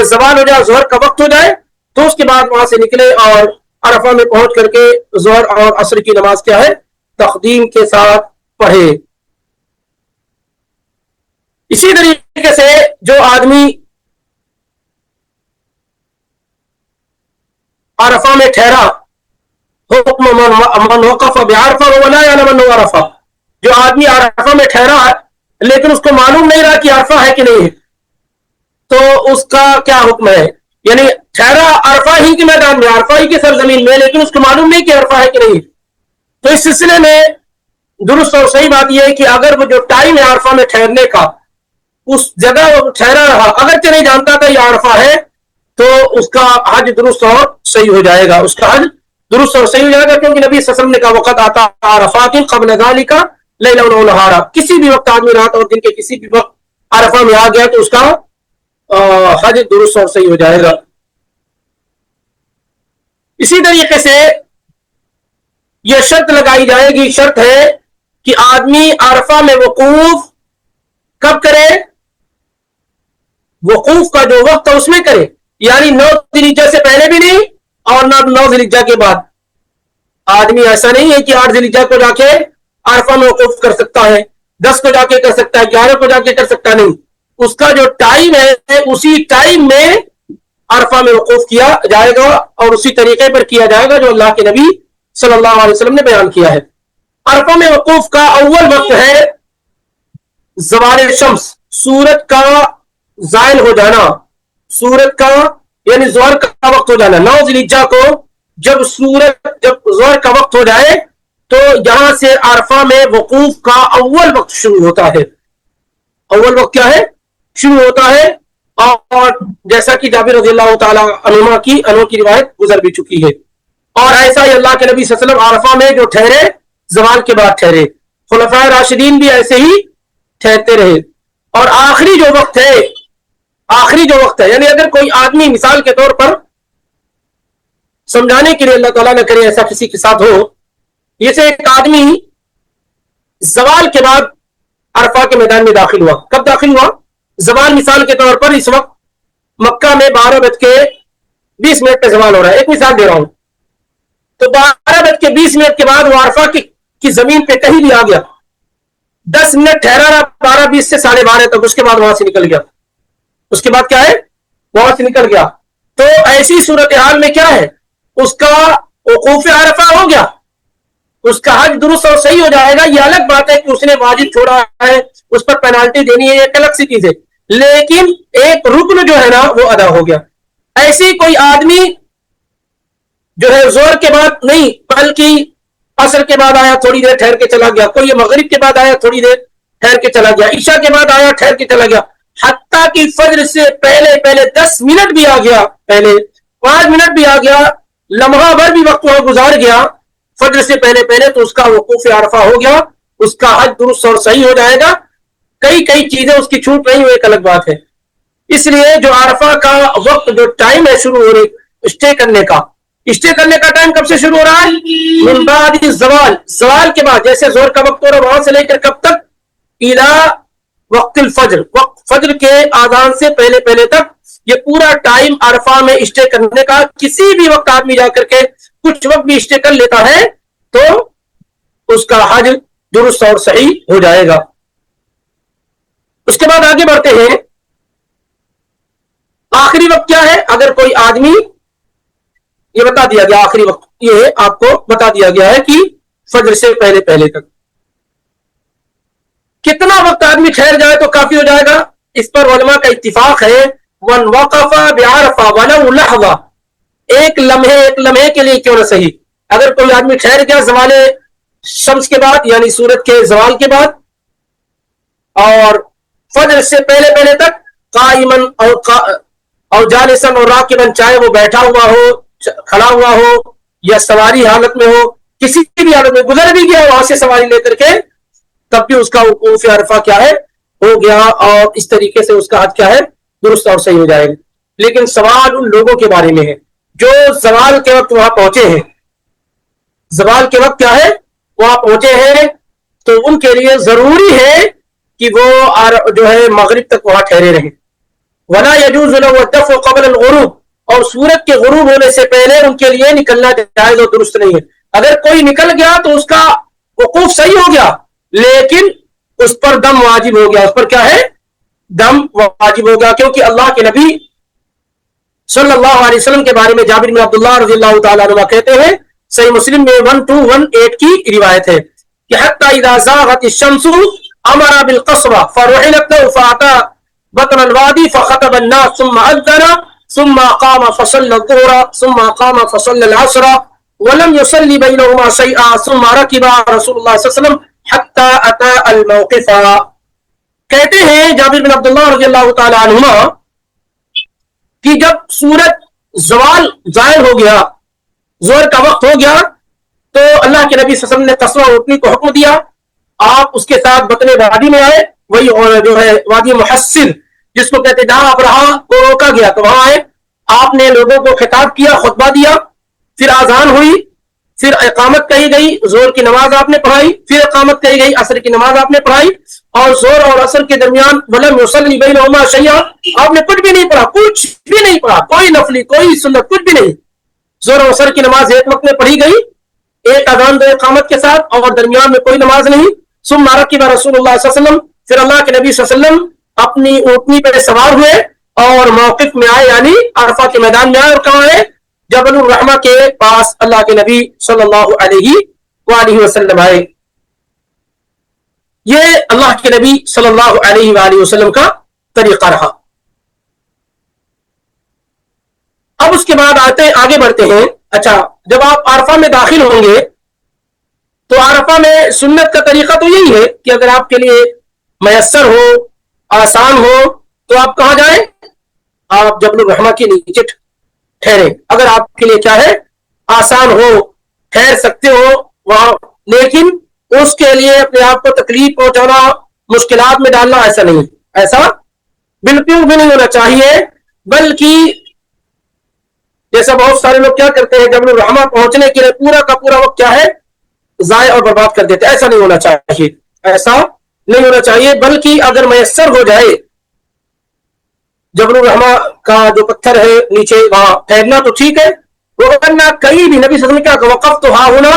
زوال ہو جائے، ظہر کا وقت ہو جائے، تو اس کے بعد وہاں سے نکلے اور عرفہ میں پہنچ کر کے ظہر اور عصر کی نماز کیا ہے تقدیم کے ساتھ پڑھے. اسی طریقے سے جو آدمی عرفہ میں ٹھہرا، حکم من وقف بعرفہ ولا يعلم انه عرفہ، جو آدمی عرفہ میں ٹھہرا لیکن اس کو معلوم نہیں رہا کہ عرفہ ہے کہ نہیں ہے، تو اس کا کیا حکم ہے؟ یعنی ٹھہرا عرفہ ہی کے میدان میں، عرفہ ہی کی سرزمین میں، لیکن اس کو معلوم نہیں کہ عرفہ ہے کہ نہیں. تو اس سلسلے میں درست اور صحیح بات یہ ہے کہ اگر وہ جو ٹائم ہے عرفہ میں ٹھہرنے کا، اس جگہ وہ ٹھہرا رہا، اگرچہ نہیں جانتا تھا یہ عرفہ ہے، تو اس کا حج درست اور صحیح ہو جائے گا، اس کا حج درست اور صحیح ہو جائے گا، کیونکہ نبی صلی اللہ علیہ وسلم نے کہا وقت آتا عرفات قبل ذلك لیلا و نہارا، کسی بھی وقت آدمی رات اور دن کے کسی بھی وقت عرفہ میں آ گیا تو اس کا حج درست اور صحیح ہو جائے گا. اسی طریقے سے یہ شرط لگائی جائے گی، شرط ہے کہ آدمی عرفہ میں وقوف کب کرے؟ وقوف کا جو وقت ہے اس میں کرے، یعنی 9 ذی الحجہ سے پہلے بھی نہیں اور نہ 9 ذی الحجہ کے بعد. آدمی ایسا نہیں ہے کہ 8 ذی الحجہ کو جا کے عرفہ میں وقوف کر سکتا ہے، 10 کو جا کے کر سکتا ہے، 11 کو جا کے کر سکتا نہیں. اس کا جو ٹائم ہے اسی ٹائم میں عرفہ میں وقوف کیا جائے گا، اور اسی طریقے پر کیا جائے گا جو اللہ کے نبی صلی اللہ علیہ وسلم نے بیان کیا ہے. عرفہ میں وقوف کا اول وقت ہے زوال شمس، سورج کا زائل ہو جانا، سورج کا یعنی ظہر کا وقت ہو جانا. 9 ذی الحجہ کو جب ظہر کا وقت ہو جائے تو یہاں سے عرفہ میں وقوف کا اول وقت شروع ہوتا ہے. اول وقت کیا ہے؟ شروع ہوتا ہے. اور جیسا کہ جابر رضی اللہ تعالی عنہ کی روایت گزر بھی چکی ہے. اور ایسا ہی اللہ کے نبی صلی اللہ علیہ وسلم عرفہ میں جو ٹھہرے زوال کے بعد ٹھہرے، خلفائے راشدین بھی ایسے ہی ٹھہرتے رہے. اور آخری جو وقت ہے، آخری آخری جو وقت ہے، یعنی اگر کوئی آدمی مثال کے طور پر سمجھانے کے لیے، اللہ تعالیٰ نہ کرے ایسا کسی کے ساتھ ہو، جیسے ایک آدمی زوال کے بعد عرفہ کے میدان میں داخل ہوا. کب داخل ہوا؟ زوال مثال کے طور پر اس وقت مکہ میں 12:20 پہ زوال ہو رہا ہے، ایک مثال دے رہا ہوں. تو 12:20 کے بعد وہ عرفہ کی زمین پہ کہیں بھی آ گیا، 10 منٹ ٹھہرا رہا 12:20 سے 12:30 تک، اس کے بعد وہاں سے نکل گیا. اس کے بعد کیا ہے؟ وہاں سے نکل گیا. تو ایسی صورتحال میں کیا ہے؟ اس کا وقوف عرفہ ہو گیا، اس کا حج درست اور صحیح ہو جائے گا. یہ الگ بات ہے کہ اس نے واجب چھوڑا ہے، اس پر پینالٹی دینی ہے، ایک الگ سی چیز ہے، لیکن ایک رکن جو ہے نا وہ ادا ہو گیا. ایسی کوئی آدمی جو ہے زور کے بعد نہیں بلکہ عصر کے بعد آیا، تھوڑی دیر ٹھہر کے چلا گیا، کوئی مغرب کے بعد آیا، تھوڑی دیر ٹھہر کے چلا گیا، عشاء کے بعد آیا، ٹھہر کے چلا گیا، حتیٰ کہ فجر سے پہلے 10 منٹ بھی آ گیا، پہلے 5 منٹ بھی آ گیا، لمحہ بھر بھی وقت وہاں گزار گیا فجر سے پہلے، تو اس کا وقوف عرفہ ہو گیا، اس کا حج درست اور صحیح ہو جائے گا. کئی چیزیں اس کی چھوٹ رہی، وہ ایک الگ بات ہے. اس لیے جو عرفہ کا وقت، جو ٹائم ہے شروع ہو رہی اسٹے کرنے کا ٹائم کب سے شروع ہو رہا ہے؟ من بعد زوال کے بعد، جیسے زور کا وقت ہو رہا ہے وہاں سے لے کر کب تک؟ الى وقت الفجر، فجر کے آذان سے پہلے تک. یہ پورا ٹائم عرفہ میں اسٹے کرنے کا. کسی بھی وقت آدمی جا کر کے کچھ وقت بھی اسٹے کر لیتا ہے تو اس کا حج درست اور صحیح ہو جائے گا. اس کے بعد آگے بڑھتے ہیں. آخری وقت کیا ہے؟ اگر کوئی آدمی، یہ بتا دیا گیا آخری وقت، یہ آپ کو بتا دیا گیا ہے کہ فجر سے پہلے تک کتنا وقت آدمی ٹھہر جائے تو کافی ہو جائے گا. اس پر علماء کا اتفاق ہے. من وقف بعرفہ ولو لحظہ، ایک لمحے کے لیے کیوں نہ صحیح، اگر کوئی آدمی ٹھہر گیا زوال شمس کے بعد، یعنی سورج کے زوال کے بعد، اور فجر سے پہلے تک قائمن اور جالسن اور راکبن، چاہے وہ بیٹھا ہوا ہو، کھڑا ہوا ہو، یا سواری حالت میں ہو، کسی بھی حالت میں گزر بھی گیا وہاں سے سواری لے کر کے، تب بھی اس کا وقوف عرفہ کیا ہے؟ ہو گیا. اور اس طریقے سے اس کا حج کیا ہے؟ درست اور صحیح ہو جائے گا. لیکن سوال ان لوگوں کے بارے میں ہے جو زوال کے وقت وہاں پہنچے ہیں. زوال کے وقت کیا ہے؟ وہاں پہنچے ہیں، تو ان کے لیے ضروری ہے کہ وہ جو ہے مغرب تک وہاں ٹھہرے رہیں. ولا يجوز له الدفع قبل الغروب، اور سورج کے غروب ہونے سے پہلے ان کے لیے نکلنا جائز اور درست نہیں ہے. اگر کوئی نکل گیا تو اس کا وقوف صحیح ہو گیا، لیکن اس پر دم واجب ہو گیا. اس پر کیا ہے؟ دم واجب ہو گیا، کیونکہ اللہ کے نبی صلی اللہ علیہ وسلم کے بارے میں جابر بن عبداللہ رضی اللہ تعالیٰ عنہ کہتے ہیں، صحیح مسلم میں 1218 کی روایت ہے کہ حتی اذا زاغت الشمس امر بالقصوى فرحلت له فاتى بطن الوادي فخطب الناس ثم اذن ثم قام فصلى الظهر ثم قام فصلى العصر ولم يصلي بينهما شيئا ثم ركب رسول الله صلی اللہ علیہ وسلم حتى اتى الموقف. کہتے ہیں جابر بن عبداللہ رضی اللہ تعالیٰ عنہما کہ جب سورج زوال ظاہر ہو گیا، زور کا وقت ہو گیا، تو اللہ کے نبی صلی اللہ علیہ وسلم نے قصوہ اٹھنے کو حکم دیا. آپ اس کے ساتھ بطن وادی میں آئے، وہی جو ہے وادی محصر جس کو کہتے جہاں ابرہا کو روکا گیا، تو وہاں آئے. آپ نے لوگوں کو خطاب کیا، خطبہ دیا، پھر اذان ہوئی، پھر اقامت کہی گئی، زور کی نماز آپ نے پڑھائی، پھر اقامت کہی گئی، عصر کی نماز آپ نے پڑھائی، اور زور اور عصر کے درمیان ولم یصلی بینہما شیئا، آپ نے کچھ بھی نہیں پڑھا، کوئی نفلی کوئی سنت کچھ بھی نہیں. زور اور عصر کی نماز ایک وقت میں پڑھی گئی، ایک اذان دو اقامت کے ساتھ، اور درمیان میں کوئی نماز نہیں. ثم رکب رسول اللہ صلی اللہ علیہ وسلم، پھر اللہ کے نبی صلی اللہ علیہ وسلم اپنی اونٹنی پہ سوار ہوئے اور موقف میں آئے، یعنی عرفہ کے میدان میں آئے. اور کہاں آئے؟ جبل الرحمہ کے پاس اللہ کے نبی صلی اللہ علیہ وآلہ وسلم آئے. یہ اللہ کے نبی صلی اللہ علیہ وآلہ وسلم کا طریقہ رہا. اب اس کے بعد آگے بڑھتے ہیں. اچھا، جب آپ عرفہ میں داخل ہوں گے تو عرفہ میں سنت کا طریقہ تو یہی ہے کہ اگر آپ کے لیے میسر ہو، آسان ہو، تو آپ کہاں جائیں؟ آپ جبل الرحمہ کے نیچے ٹھہرے. اگر آپ کے لیے کیا ہے؟ آسان ہو، ٹھہر سکتے ہو وہاں، لیکن اس کے لیے اپنے آپ کو تکلیف پہنچانا، مشکلات میں ڈالنا، ایسا نہیں، ایسا بالکل بھی نہیں ہونا چاہیے. بلکہ جیسا بہت سارے لوگ کیا کرتے ہیں جبل الرحمہ پہنچنے کے لیے پورا کا پورا وقت کیا ہے ضائع اور برباد کر دیتے. ایسا نہیں ہونا چاہیے, ایسا نہیں ہونا چاہیے. بلکہ اگر میسر ہو جائے جبل الرحمہ کا جو پتھر ہے نیچے وہاں ٹھہرنا تو ٹھیک ہے, وہ کرنا کہیں بھی نبی صلی اللہ علیہ وسلم کیا کہ وقف تو ہاں ہونا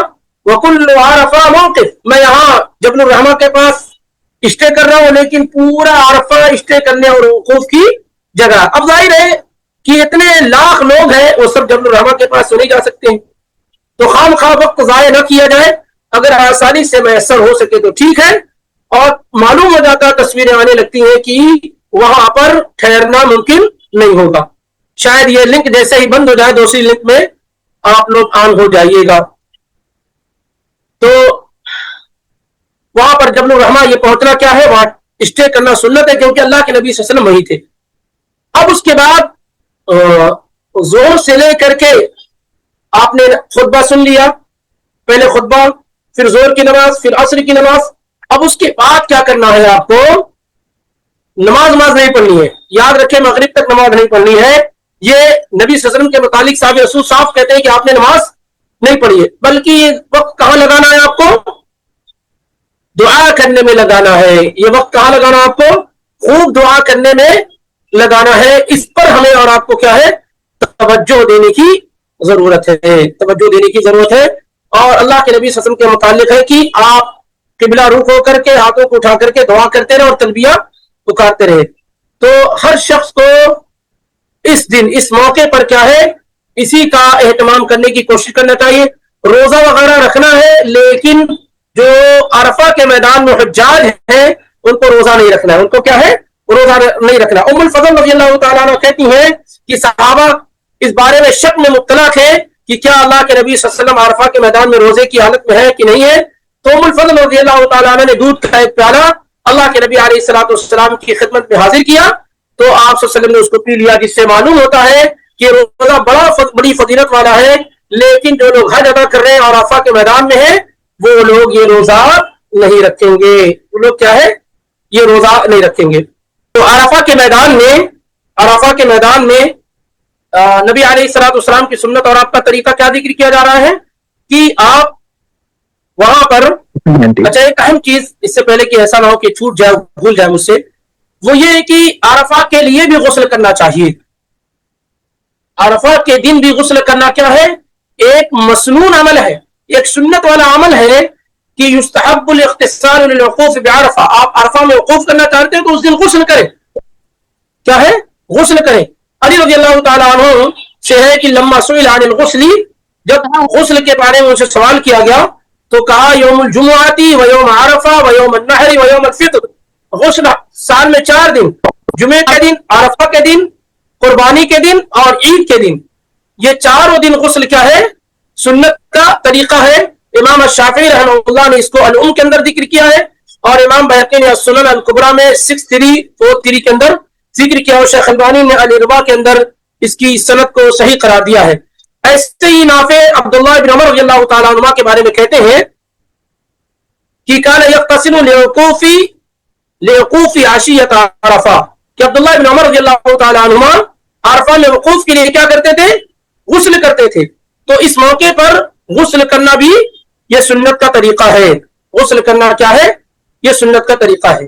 وکل عرفہ موقف, میں یہاں جبل الرحمہ کے پاس اسٹے کر رہا ہوں لیکن پورا عرفہ اسٹے کرنے اور وقوف کی جگہ. اب ظاہر ہے کہ اتنے لاکھ لوگ ہیں وہ سب جبل الرحمہ کے پاس نہیں جا سکتے ہیں, تو خام خواہ وقت ضائع نہ کیا جائے, اگر آسانی سے میسر ہو سکے تو ٹھیک ہے. اور معلوم ہو جاتا تصویریں آنے لگتی ہیں کہ وہاں پر ٹھہرنا ممکن نہیں ہوگا. شاید یہ لنک جیسے ہی بند ہو جائے دوسری لنک میں آپ لوگ آن ہو جائیے گا. تو وہاں پر جبل الرحمہ یہ پہنچنا کیا ہے, وہاں اسٹے کرنا سنت ہے کیونکہ اللہ کے نبی صلی اللہ علیہ وسلم وہی تھے. اب اس کے بعد زور سے لے کر کے آپ نے خطبہ سن لیا, پہلے خطبہ پھر زور کی نماز پھر عصر کی نماز. اب اس کے بعد کیا کرنا ہے آپ کو, نماز نہیں پڑھنی ہے. یاد رکھیں مغرب تک نماز نہیں پڑھنی ہے. یہ نبی صلی اللہ علیہ وسلم کے متعلق صحابہ رسول صاف کہتے ہیں کہ آپ نے نماز نہیں پڑھی ہے, بلکہ یہ وقت کہاں لگانا ہے آپ کو, دعا کرنے میں لگانا ہے. یہ وقت کہاں لگانا ہے آپ کو, خوب دعا کرنے میں لگانا ہے. اس پر ہمیں اور آپ کو کیا ہے توجہ دینے کی ضرورت ہے, توجہ دینے کی ضرورت ہے. اور اللہ کے نبی صلی اللہ علیہ وسلم کے متعلق ہے کہ آپ قبلہ رخ ہو کر کے ہاتھوں کو اٹھا کر کے دعا کرتے رہے اور تلبیہ پکارتے رہے. تو ہر شخص کو اس دن اس موقع پر کیا ہے اسی کا اہتمام کرنے کی کوشش کرنا چاہیے. روزہ وغیرہ رکھنا ہے, لیکن جو عرفہ کے میدان میں حجاج ہیں ان کو روزہ نہیں رکھنا ہے, ان کو کیا ہے روزہ نہیں رکھنا. ام الفضل رضی اللہ تعالیٰ عنہ کہتی ہیں کہ صحابہ اس بارے میں شک میں مبتلا تھے کہ کیا اللہ کے نبی صلی اللہ علیہ وسلم عرفہ کے میدان میں روزے کی حالت میں ہے کہ نہیں ہے. تو ام الفضل رضی اللہ تعالیٰ عنہ نے دودھ کا ایک پیالہ اللہ کے نبی علیہ الصلوۃ والسلام کی خدمت میں حاضر کیا, تو آپ صلی اللہ علیہ وسلم نے اس کو پی لیا, جس سے معلوم ہوتا ہے کہ روزہ بڑی فضیلت والا ہے. لیکن جو لوگ حج ادا کر رہے ہیں اور عرفہ کے میدان میں ہیں وہ لوگ یہ روزہ نہیں رکھیں گے, وہ لوگ کیا ہے یہ روزہ نہیں رکھیں گے. تو عرفہ کے میدان میں نبی علیہ الصلوۃ والسلام کی سنت اور آپ کا طریقہ کیا ذکر کیا جا رہا ہے کہ آپ وہاں پر اچھا ایک اہم چیز اس سے پہلے کہ ایسا نہ ہو کہ چھوٹ جائے بھول جائے مجھ سے, وہ یہ ہے کہ عرفہ کے لیے بھی غسل کرنا چاہیے. عرفہ کے دن بھی غسل کرنا کیا ہے ایک مسنون عمل ہے, ایک سنت والا عمل ہے کہ یستحب الاغتسال للوقوف بعرفہ. آپ عرفہ میں وقوف کرنا چاہتے ہیں تو اس دن غسل کریں, کیا ہے غسل کریں. علی رضی اللہ تعالیٰ عنہ سے ہے کہ لما سئل عن الغسل, جب غسل کے بارے میں ان سے سوال کیا گیا تو کہا یوم الجمعاتی و یوم عرفہ و یوم النحر و یوم الفطر. غسل سال میں 4 دن, جمعے کے دن, عرفہ کے دن, قربانی کے دن اور عید کے دن, یہ چاروں دن غسل کیا ہے سنت کا طریقہ ہے. امام الشافعی رحمہ اللہ نے اس کو الام کے اندر ذکر کیا ہے اور امام بہقی نے السنن الکبریٰ میں 6343 کے اندر ذکر کیا, اور شیخ البانی نے الارواء کے اندر اس کی سند کو صحیح قرار دیا ہے. ایسے ہی نافع عبداللہ بن عمر رضی اللہ تعالیٰ عنہ کے بارے میں کہتے ہیں کہ کان یغتسل لوقوف عشیۃ عرفہ, کہ عبداللہ بن عمر رضی اللہ تعالیٰ عنہ عرفہ میں وقوف کے لیے کیا کرتے تھے غسل کرتے تھے. تو اس موقع پر غسل کرنا بھی یہ سنت کا طریقہ ہے. غسل کرنا کیا ہے یہ سنت کا طریقہ ہے.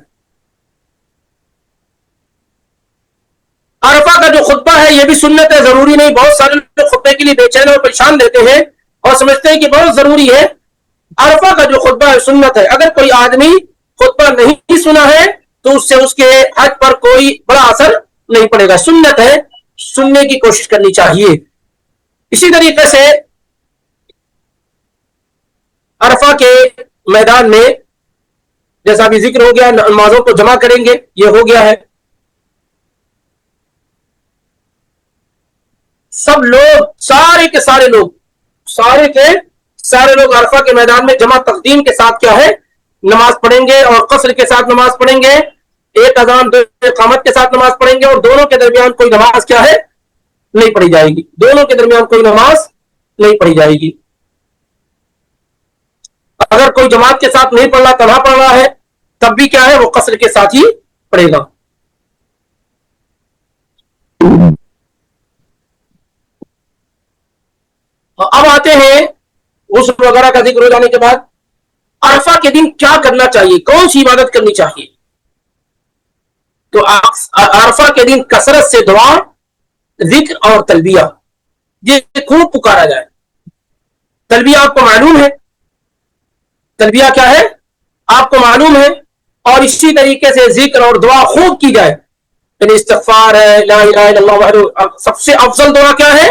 عرفہ کا جو خطبہ ہے یہ بھی سنت ہے, ضروری نہیں. بہت سارے لوگ خطبے کے لیے بے چین اور پریشان دیتے ہیں اور سمجھتے ہیں کہ بہت ضروری ہے. عرفہ کا جو خطبہ ہے سنت ہے. اگر کوئی آدمی خطبہ نہیں سنا ہے تو اس سے اس کے حج پر کوئی بڑا اثر نہیں پڑے گا. سنت ہے, سننے کی کوشش کرنی چاہیے. اسی طریقے سے عرفہ کے میدان میں جیسا بھی ذکر ہو گیا نمازوں کو جمع کریں گے, یہ ہو گیا ہے. سب لوگ سارے کے سارے لوگ عرفہ کے میدان میں جمع تقدیم کے ساتھ کیا ہے نماز پڑھیں گے اور قصر کے ساتھ نماز پڑھیں گے, ایک اذان دو اقامت کے ساتھ نماز پڑھیں گے, اور دونوں کے درمیان کوئی نماز کیا ہے نہیں پڑھی جائے گی. دونوں کے درمیان کوئی نماز نہیں پڑھی جائے گی. اگر کوئی جماعت کے ساتھ نہیں پڑھ رہا تنہا پڑھ رہا ہے تب بھی کیا ہے وہ قصر کے ساتھ ہی پڑھے گا. آتے ہیں غسل وغیرہ کا ذکر ہو جانے کے بعد عرفہ کے دن کیا کرنا چاہیے, کون سی عبادت کرنی چاہیے. تو عرفہ کے دن کثرت سے دعا, ذکر اور تلبیہ یہ خوب پکارا جائے. تلبیہ آپ کو معلوم ہے, تلبیہ کیا ہے آپ کو معلوم ہے, اور اسی طریقے سے ذکر اور دعا خوب کی جائے. یعنی استغفار ہے, لا الہ الا اللہ وحدہ. سب سے افضل دعا کیا ہے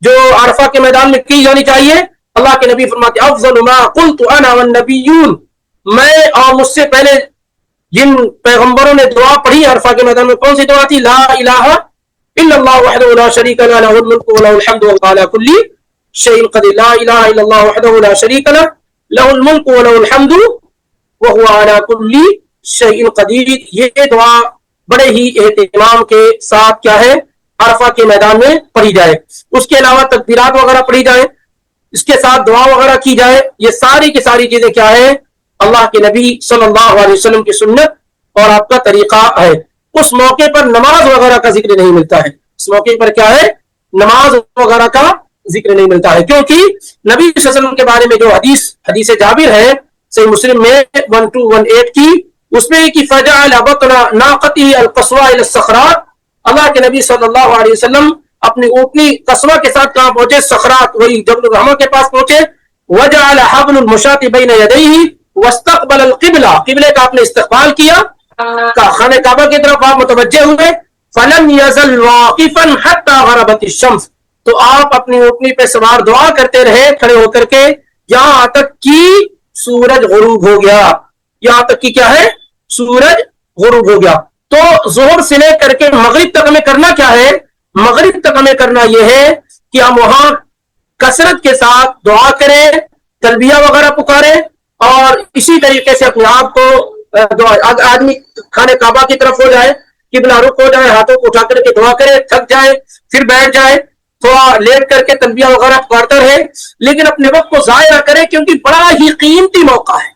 جو عرفہ کے میدان میں کی جانی چاہیے؟ اللہ کے نبی فرماتے افضل ما قلت انا والنبیون, میں اور مجھ سے پہلے جن پیغمبروں نے دعا پڑھی عرفہ کے میدان میں, کون سی دعا تھی؟ لا الہ الا اللہ وحدہ لا شریک لہ لہ الملک ولہ الحمد وهو علی کل شیء قدیر. لا الہ الا اللہ وحدہ لا شریک لہ لہ الملک ولہ الحمد وهو علی کل شیء قدیر. یہ دعا بڑے ہی اہتمام کے ساتھ کیا ہے عرفہ کے میدان میں پڑھی جائے. اس کے علاوہ تکبیرات وغیرہ پڑھی جائے, اس کے ساتھ دعا وغیرہ کی جائے. یہ ساری کی ساری چیزیں کیا ہے اللہ کے نبی صلی اللہ علیہ وسلم کی سنت اور آپ کا طریقہ ہے. اس موقع پر نماز وغیرہ کا ذکر نہیں ملتا ہے. اس موقع پر کیا ہے نماز وغیرہ کا ذکر نہیں ملتا ہے, کیونکہ نبی صلی اللہ علیہ وسلم کے بارے میں جو حدیث جابر ہے صحیح مسلم میں 1218 کی, اس میں کہ فجعل بطن ناقته القصوى الى الصخرات, اللہ کے نبی صلی اللہ علیہ وسلم اپنی اونٹنی قصوہ کے ساتھ کہاں پہنچے؟ صخرات, وہی جبل الرحمہ کے پاس پہنچے. وجعل حبل المشاة بین یدیہ واستقبل القبلہ, قبلے کا آپ نے استقبال کیا, خانہ کعبہ کی طرف آپ متوجہ ہوئے. فلم یزل واقفا حتی غربت الشمس, تو آپ اپنی اونٹنی پہ سوار دعا کرتے رہے کھڑے ہو کر کے یہاں تک کہ سورج غروب ہو گیا. یہاں تک کہ کیا ہے سورج غروب ہو گیا. تو ظہر سے لے کر کے مغرب تک ہمیں کرنا کیا ہے؟ مغرب تک ہمیں کرنا یہ ہے کہ ہم وہاں کثرت کے ساتھ دعا کریں, تلبیہ وغیرہ پکاریں, اور اسی طریقے سے اپنے آپ کو آدمی خانہ کعبہ کی طرف ہو جائے, قبلہ رخ ہو جائے, ہاتھوں کو اٹھا کر کے دعا کرے, تھک جائے پھر بیٹھ جائے, تھوڑا لیٹ کر کے تلبیہ وغیرہ پکارتا رہے, لیکن اپنے وقت کو ضائع نہ کرے, کیونکہ بڑا ہی قیمتی موقع ہے.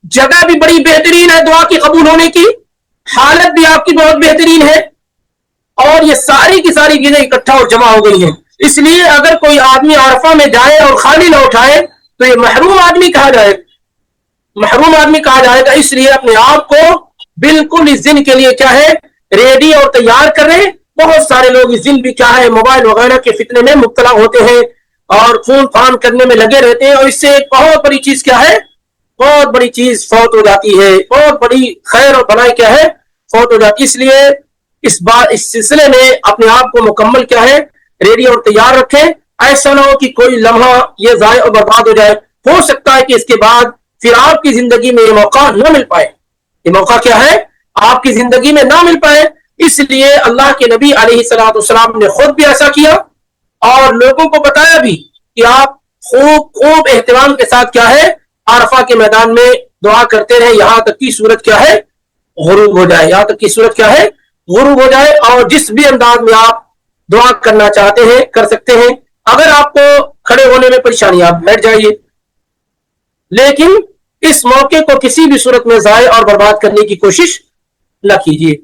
جگہ بھی بڑی بہترین ہے دعا کی قبول ہونے کی, حالت بھی آپ کی بہت بہترین ہے, اور یہ ساری کی ساری چیزیں اکٹھا اور جمع ہو گئی ہیں. اس لیے اگر کوئی آدمی عرفہ میں جائے اور خالی نہ اٹھائے تو یہ محروم آدمی کہا جائے, محروم آدمی کہا جائے گا. اس لیے اپنے آپ کو بالکل اس دن کے لیے کیا ہے ریڈی اور تیار کر رہے. بہت سارے لوگ اس دن بھی کیا ہے موبائل وغیرہ کے فتنے میں مبتلا ہوتے ہیں اور فون فان کرنے میں لگے رہتے ہیں, اور اس سے ایک بہت بڑی چیز کیا ہے, بہت بڑی چیز فوت ہو جاتی ہے, بہت بڑی خیر اور بھلائی کیا ہے فوت ہو جاتی. اس لیے اس سلسلے میں اپنے آپ کو مکمل کیا ہے ریڈی اور تیار رکھیں. ایسا نہ ہو کہ کوئی لمحہ یہ ضائع اور برباد ہو جائے. ہو سکتا ہے کہ اس کے بعد پھر آپ کی زندگی میں یہ موقع نہ مل پائے. یہ موقع کیا ہے آپ کی زندگی میں نہ مل پائے. اس لیے اللہ کے نبی علیہ الصلوۃ والسلام نے خود بھی ایسا کیا اور لوگوں کو بتایا بھی کہ آپ خوب اہتمام کے ساتھ کیا ہے عرفہ کے میدان میں دعا کرتے رہے یہاں تک کہ سورج کیا ہے غروب ہو جائے, یہاں تک کہ سورج کیا ہے غروب ہو جائے. اور جس بھی انداز میں آپ دعا کرنا چاہتے ہیں کر سکتے ہیں. اگر آپ کو کھڑے ہونے میں پریشانی آپ بیٹھ جائیے, لیکن اس موقع کو کسی بھی صورت میں ضائع اور برباد کرنے کی کوشش نہ کیجیے.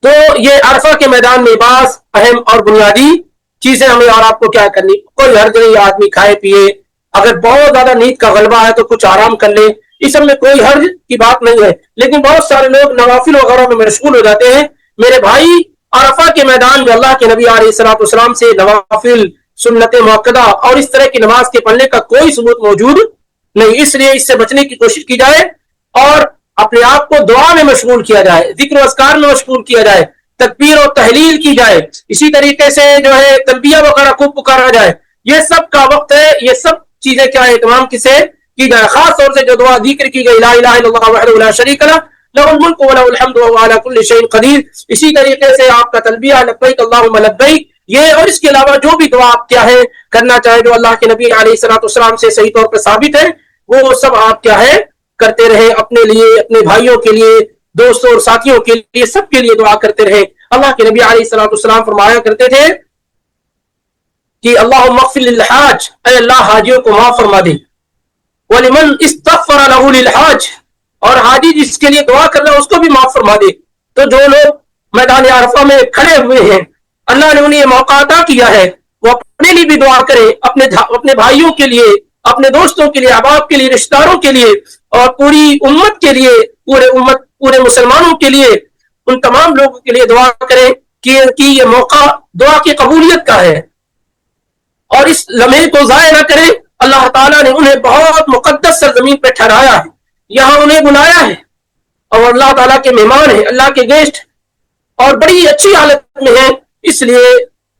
تو یہ عرفہ کے میدان میں بعض اہم اور بنیادی چیزیں ہمیں اور آپ کو کیا کرنی. کوئی حرج نہیں, آدمی کھائے پیے, اگر بہت زیادہ نیند کا غلبہ ہے تو کچھ آرام کر لے, اس سب میں کوئی حرج کی بات نہیں ہے. لیکن بہت سارے لوگ نوافل وغیرہ میں مشغول ہو جاتے ہیں. میرے بھائی عرفہ کے میدان میں اللہ کے نبی علیہ الصلوۃ والسلام سے نوافل سنت مؤکدہ اور اس طرح کی نماز کے پڑھنے کا کوئی ثبوت موجود نہیں. اس لیے اس سے بچنے کی کوشش کی جائے اور اپنے آپ کو دعا میں مشغول کیا جائے, ذکر و اذکار میں مشغول کیا جائے, تکبیر اور تحلیل کی جائے, اسی طریقے سے جو ہے تلبیہ وغیرہ خوب پکارا جائے. یہ سب کا وقت ہے, یہ سب چیزیں کیا ہے اہتمام کسے کی جائے. خاص طور سے جو دعا ذکر کی گئی لا الہ الا اللہ وحدہ لا شریک لہ لہ الملک ولہ الحمد وهو علی کل شیء قدیر. اسی طریقے سے آپ کا تلبیہ لبیک اللہم لبیک, یہ اور اس کے علاوہ جو بھی دعا آپ کیا ہے کرنا چاہے جو اللہ کے نبی علیہ الصلوۃ والسلام سے صحیح طور پر ثابت ہے وہ سب آپ کیا ہے کرتے رہے. اپنے لیے, اپنے بھائیوں کے لیے, دوستوں اور ساتھیوں کے لیے, سب کے لیے دعا کرتے رہے. اللہ کے نبی علیہ الصلوۃ والسلام فرمایا کرتے تھے کہ اللہم اغفر للحاج, اے اللہ حاجیوں کو معاف فرما دے. وَلِمَنْ اسْتَغْفَرَ لَهُ لِلْحَاج, اور حاجی جس کے لیے دعا کر رہا ہے اس کو بھی معاف فرما دے. تو جو لوگ میدان عرفہ میں کھڑے ہوئے ہیں اللہ نے انہیں یہ موقع عطا کیا ہے, وہ اپنے لیے بھی دعا کرے, اپنے بھائیوں کے لیے, اپنے دوستوں کے لیے, احباب کے لیے, رشتہ داروں کے لیے, اور پوری امت کے لیے, پورے مسلمانوں کے لیے, ان تمام لوگوں کے لیے دعا کریں کہ یہ موقع دعا کی قبولیت کا ہے, اور اس لمحے کو ضائع نہ کریں. اللہ تعالیٰ نے انہیں بہت مقدس سرزمین پہ ٹھہرایا ہے, یہاں انہیں بلایا ہے, اور اللہ تعالیٰ کے مہمان ہیں, اللہ کے گیسٹ, اور بڑی اچھی حالت میں ہیں. اس لیے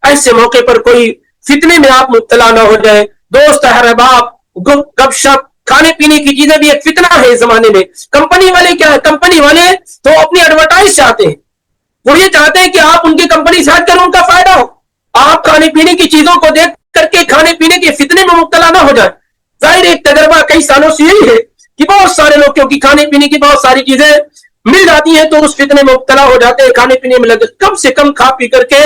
ایسے موقع پر کوئی فتنے میں آپ مبتلا نہ ہو جائیں. دوست احباب, گپ شپ, کھانے پینے کی چیزیں بھی ایک فتنہ ہے اس زمانے میں. کمپنی والے کیا ہے, کمپنی والے تو اپنی ایڈورٹائز چاہتے ہیں, وہ یہ چاہتے ہیں کہ آپ ان کی کمپنی سے ہٹ کر ان کا فائدہ ہو. آپ کھانے پینے کی چیزوں کو دیکھ کر کے کھانے پینے کے فتنے میں مبتلا نہ ہو جائیں. ظاہر ایک تجربہ کئی سالوں سے یہی ہے کہ بہت سارے لوگ کیونکہ کھانے پینے کی بہت ساری چیزیں مل جاتی ہیں تو اس فتنے میں مبتلا ہو جاتے ہیں, کھانے پینے میں لگے. کم سے کم کھا پی کر کے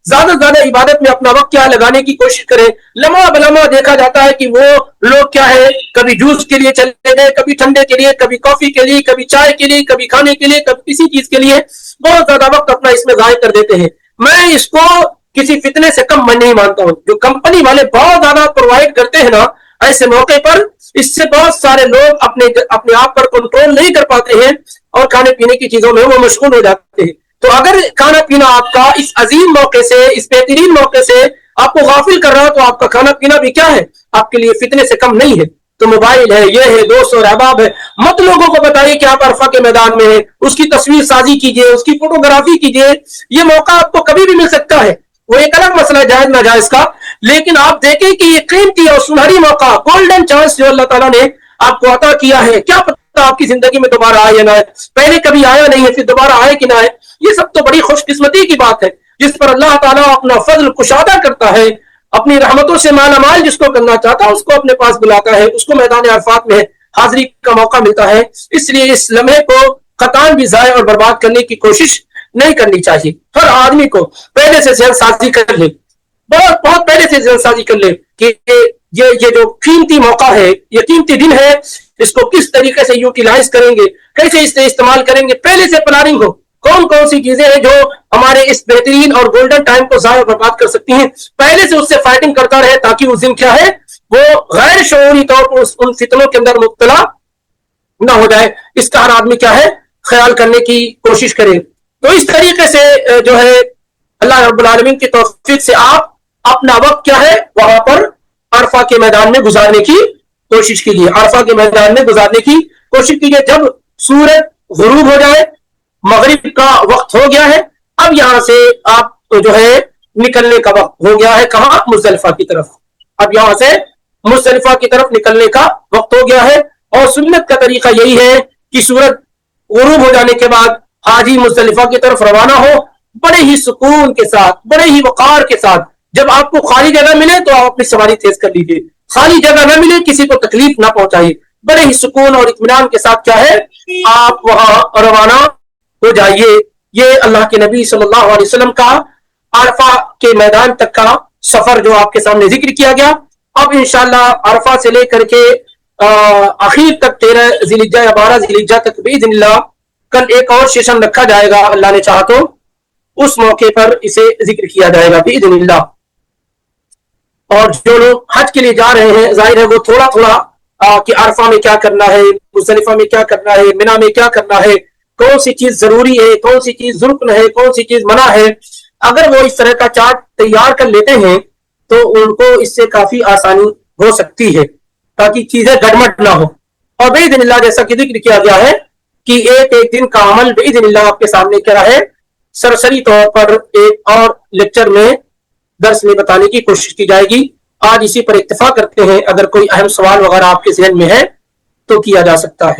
زیادہ سے زیادہ عبادت میں اپنا وقت کیا لگانے کی کوشش کریں. لمحہ بلمحہ دیکھا جاتا ہے کہ وہ لوگ کیا ہے, کبھی جوس کے لیے چلے گئے, کبھی ٹھنڈے کے لیے, کبھی کافی کے لیے, کبھی چائے کے لیے, کبھی کھانے کے لیے, کبھی کسی چیز کے لیے بہت زیادہ وقت اپنا اس میں ضائع کر دیتے ہیں. میں اس کو کسی فتنے سے کم میں نہیں مانتا ہوں. جو کمپنی والے بہت زیادہ پرووائڈ کرتے ہیں نا ایسے موقع پر, اس سے بہت سارے لوگ اپنے آپ پر کنٹرول نہیں کر پاتے ہیں اور کھانے پینے کی چیزوں میں وہ مشغول ہو جاتے ہیں. تو اگر کھانا پینا آپ کا اس عظیم موقع سے, اس بہترین موقع سے آپ کو غافل کر رہا ہے, تو آپ کا کھانا پینا بھی کیا ہے, آپ کے لیے فتنے سے کم نہیں ہے. تو موبائل ہے, یہ ہے, دوست اور احباب ہے, مت لوگوں کو بتائیے کہ آپ عرفہ کے میدان میں ہیں, اس کی تصویر سازی کیجئے, اس کی فوٹوگرافی کیجئے. یہ موقع آپ کو کبھی بھی مل سکتا ہے, وہ ایک الگ مسئلہ ہے جائز ناجائز کا, لیکن آپ دیکھیں کہ یہ قیمتی اور سنہری موقع, گولڈن چانس جو اللہ تعالیٰ نے آپ کو عطا کیا ہے, کیا پتہ آپ کی زندگی میں دوبارہ آئے یا نہ آئے, پہلے کبھی آیا نہیں ہے پھر دوبارہ آئے کہ نہ آئے. یہ سب تو بڑی خوش قسمتی کی بات ہے جس پر اللہ تعالیٰ اپنا فضل کشادہ کرتا ہے, اپنی رحمتوں سے مالا مال جس کو کرنا چاہتا ہے اس کو اپنے پاس بلاتا ہے, اس کو میدان عرفات میں حاضری کا موقع ملتا ہے. اس لیے اس لمحے کو قطعاً بھی ضائع اور برباد کرنے کی کوشش نہیں کرنی چاہیے. ہر آدمی کو پہلے سے ذہن سازی کر لے, بہت پہلے سے ذہن سازی کر لے کہ یہ جو قیمتی موقع ہے, یہ قیمتی دن ہے, اس کو کس طریقے سے یوٹیلائز کریں گے, کیسے اس سے استعمال کریں گے. پہلے سے پلاننگ ہو, کون سی چیزیں ہیں جو ہمارے اس بہترین اور گولڈن ٹائم کو ضائع برباد کر سکتی ہیں, پہلے سے اس سے فائٹنگ کرتا رہے تاکہ اس دن کیا ہے وہ غیر شعوری طور پر ان فتنوں کے اندر مبتلا نہ ہو جائے. اس کا ہر آدمی کیا ہے خیال کرنے کی کوشش کرے. تو اس طریقے سے جو ہے اللہ رب العالمین کی توفیق سے آپ اپنا وقت کیا ہے وہاں پر عرفہ کے میدان میں گزارنے کی کوشش کیجیے, عرفہ کے میدان میں گزارنے کی کوشش کیجیے. جب سورج غروب ہو جائے, مغرب کا وقت ہو گیا ہے, اب یہاں سے آپ جو ہے نکلنے کا وقت ہو گیا ہے, کہاں, مزدلفہ کی طرف. اب یہاں سے مزدلفہ کی طرف نکلنے کا وقت ہو گیا ہے, اور سنت کا طریقہ یہی ہے کہ سورج غروب ہو جانے کے بعد حاجی مزدلفہ کی طرف روانہ ہو, بڑے ہی سکون کے ساتھ, بڑے ہی وقار کے ساتھ. جب آپ کو خالی جگہ ملے تو آپ اپنی سواری تیز کر لیجیے, خالی جگہ نہ ملے کسی کو تکلیف نہ پہنچائیے, بڑے ہی سکون اور اطمینان کے ساتھ کیا ہے آپ وہاں روانہ ہو جائیے. یہ اللہ کے نبی صلی اللہ علیہ وسلم کا عرفہ کے میدان تک کا سفر جو آپ کے سامنے ذکر کیا گیا. اب انشاءاللہ عرفہ سے لے کر کے اخیر تک 13 ذی الحجہ یا 12 ذی الحجہ تک باذن اللہ کل ایک اور سیشن رکھا جائے گا, اللہ نے چاہا تو اس موقع پر اسے ذکر کیا جائے گا باذن اللہ. اور جو لوگ حج کے لیے جا رہے ہیں ظاہر ہے وہ تھوڑا تھوڑا کہ عرفہ میں کیا کرنا ہے, مزدلفہ میں کیا کرنا ہے, منی میں کیا کرنا ہے, کون سی چیز ضروری ہے, کون سی چیز رکن ہے, کون سی چیز منع ہے, اگر وہ اس طرح کا چارٹ تیار کر لیتے ہیں تو ان کو اس سے کافی آسانی ہو سکتی ہے تاکہ چیزیں گڑمٹ نہ ہو. اور باذن اللہ جیسا کہ ذکر کیا گیا ہے کہ ایک دن کا عمل باذن اللہ آپ کے سامنے کیا ہے سرسری طور پر ایک اور لیکچر میں درس میں بتانے کی کوشش کی جائے گی. آج اسی پر اکتفا کرتے ہیں, اگر کوئی اہم سوال وغیرہ آپ کے ذہن میں ہے تو کیا جا سکتا ہے.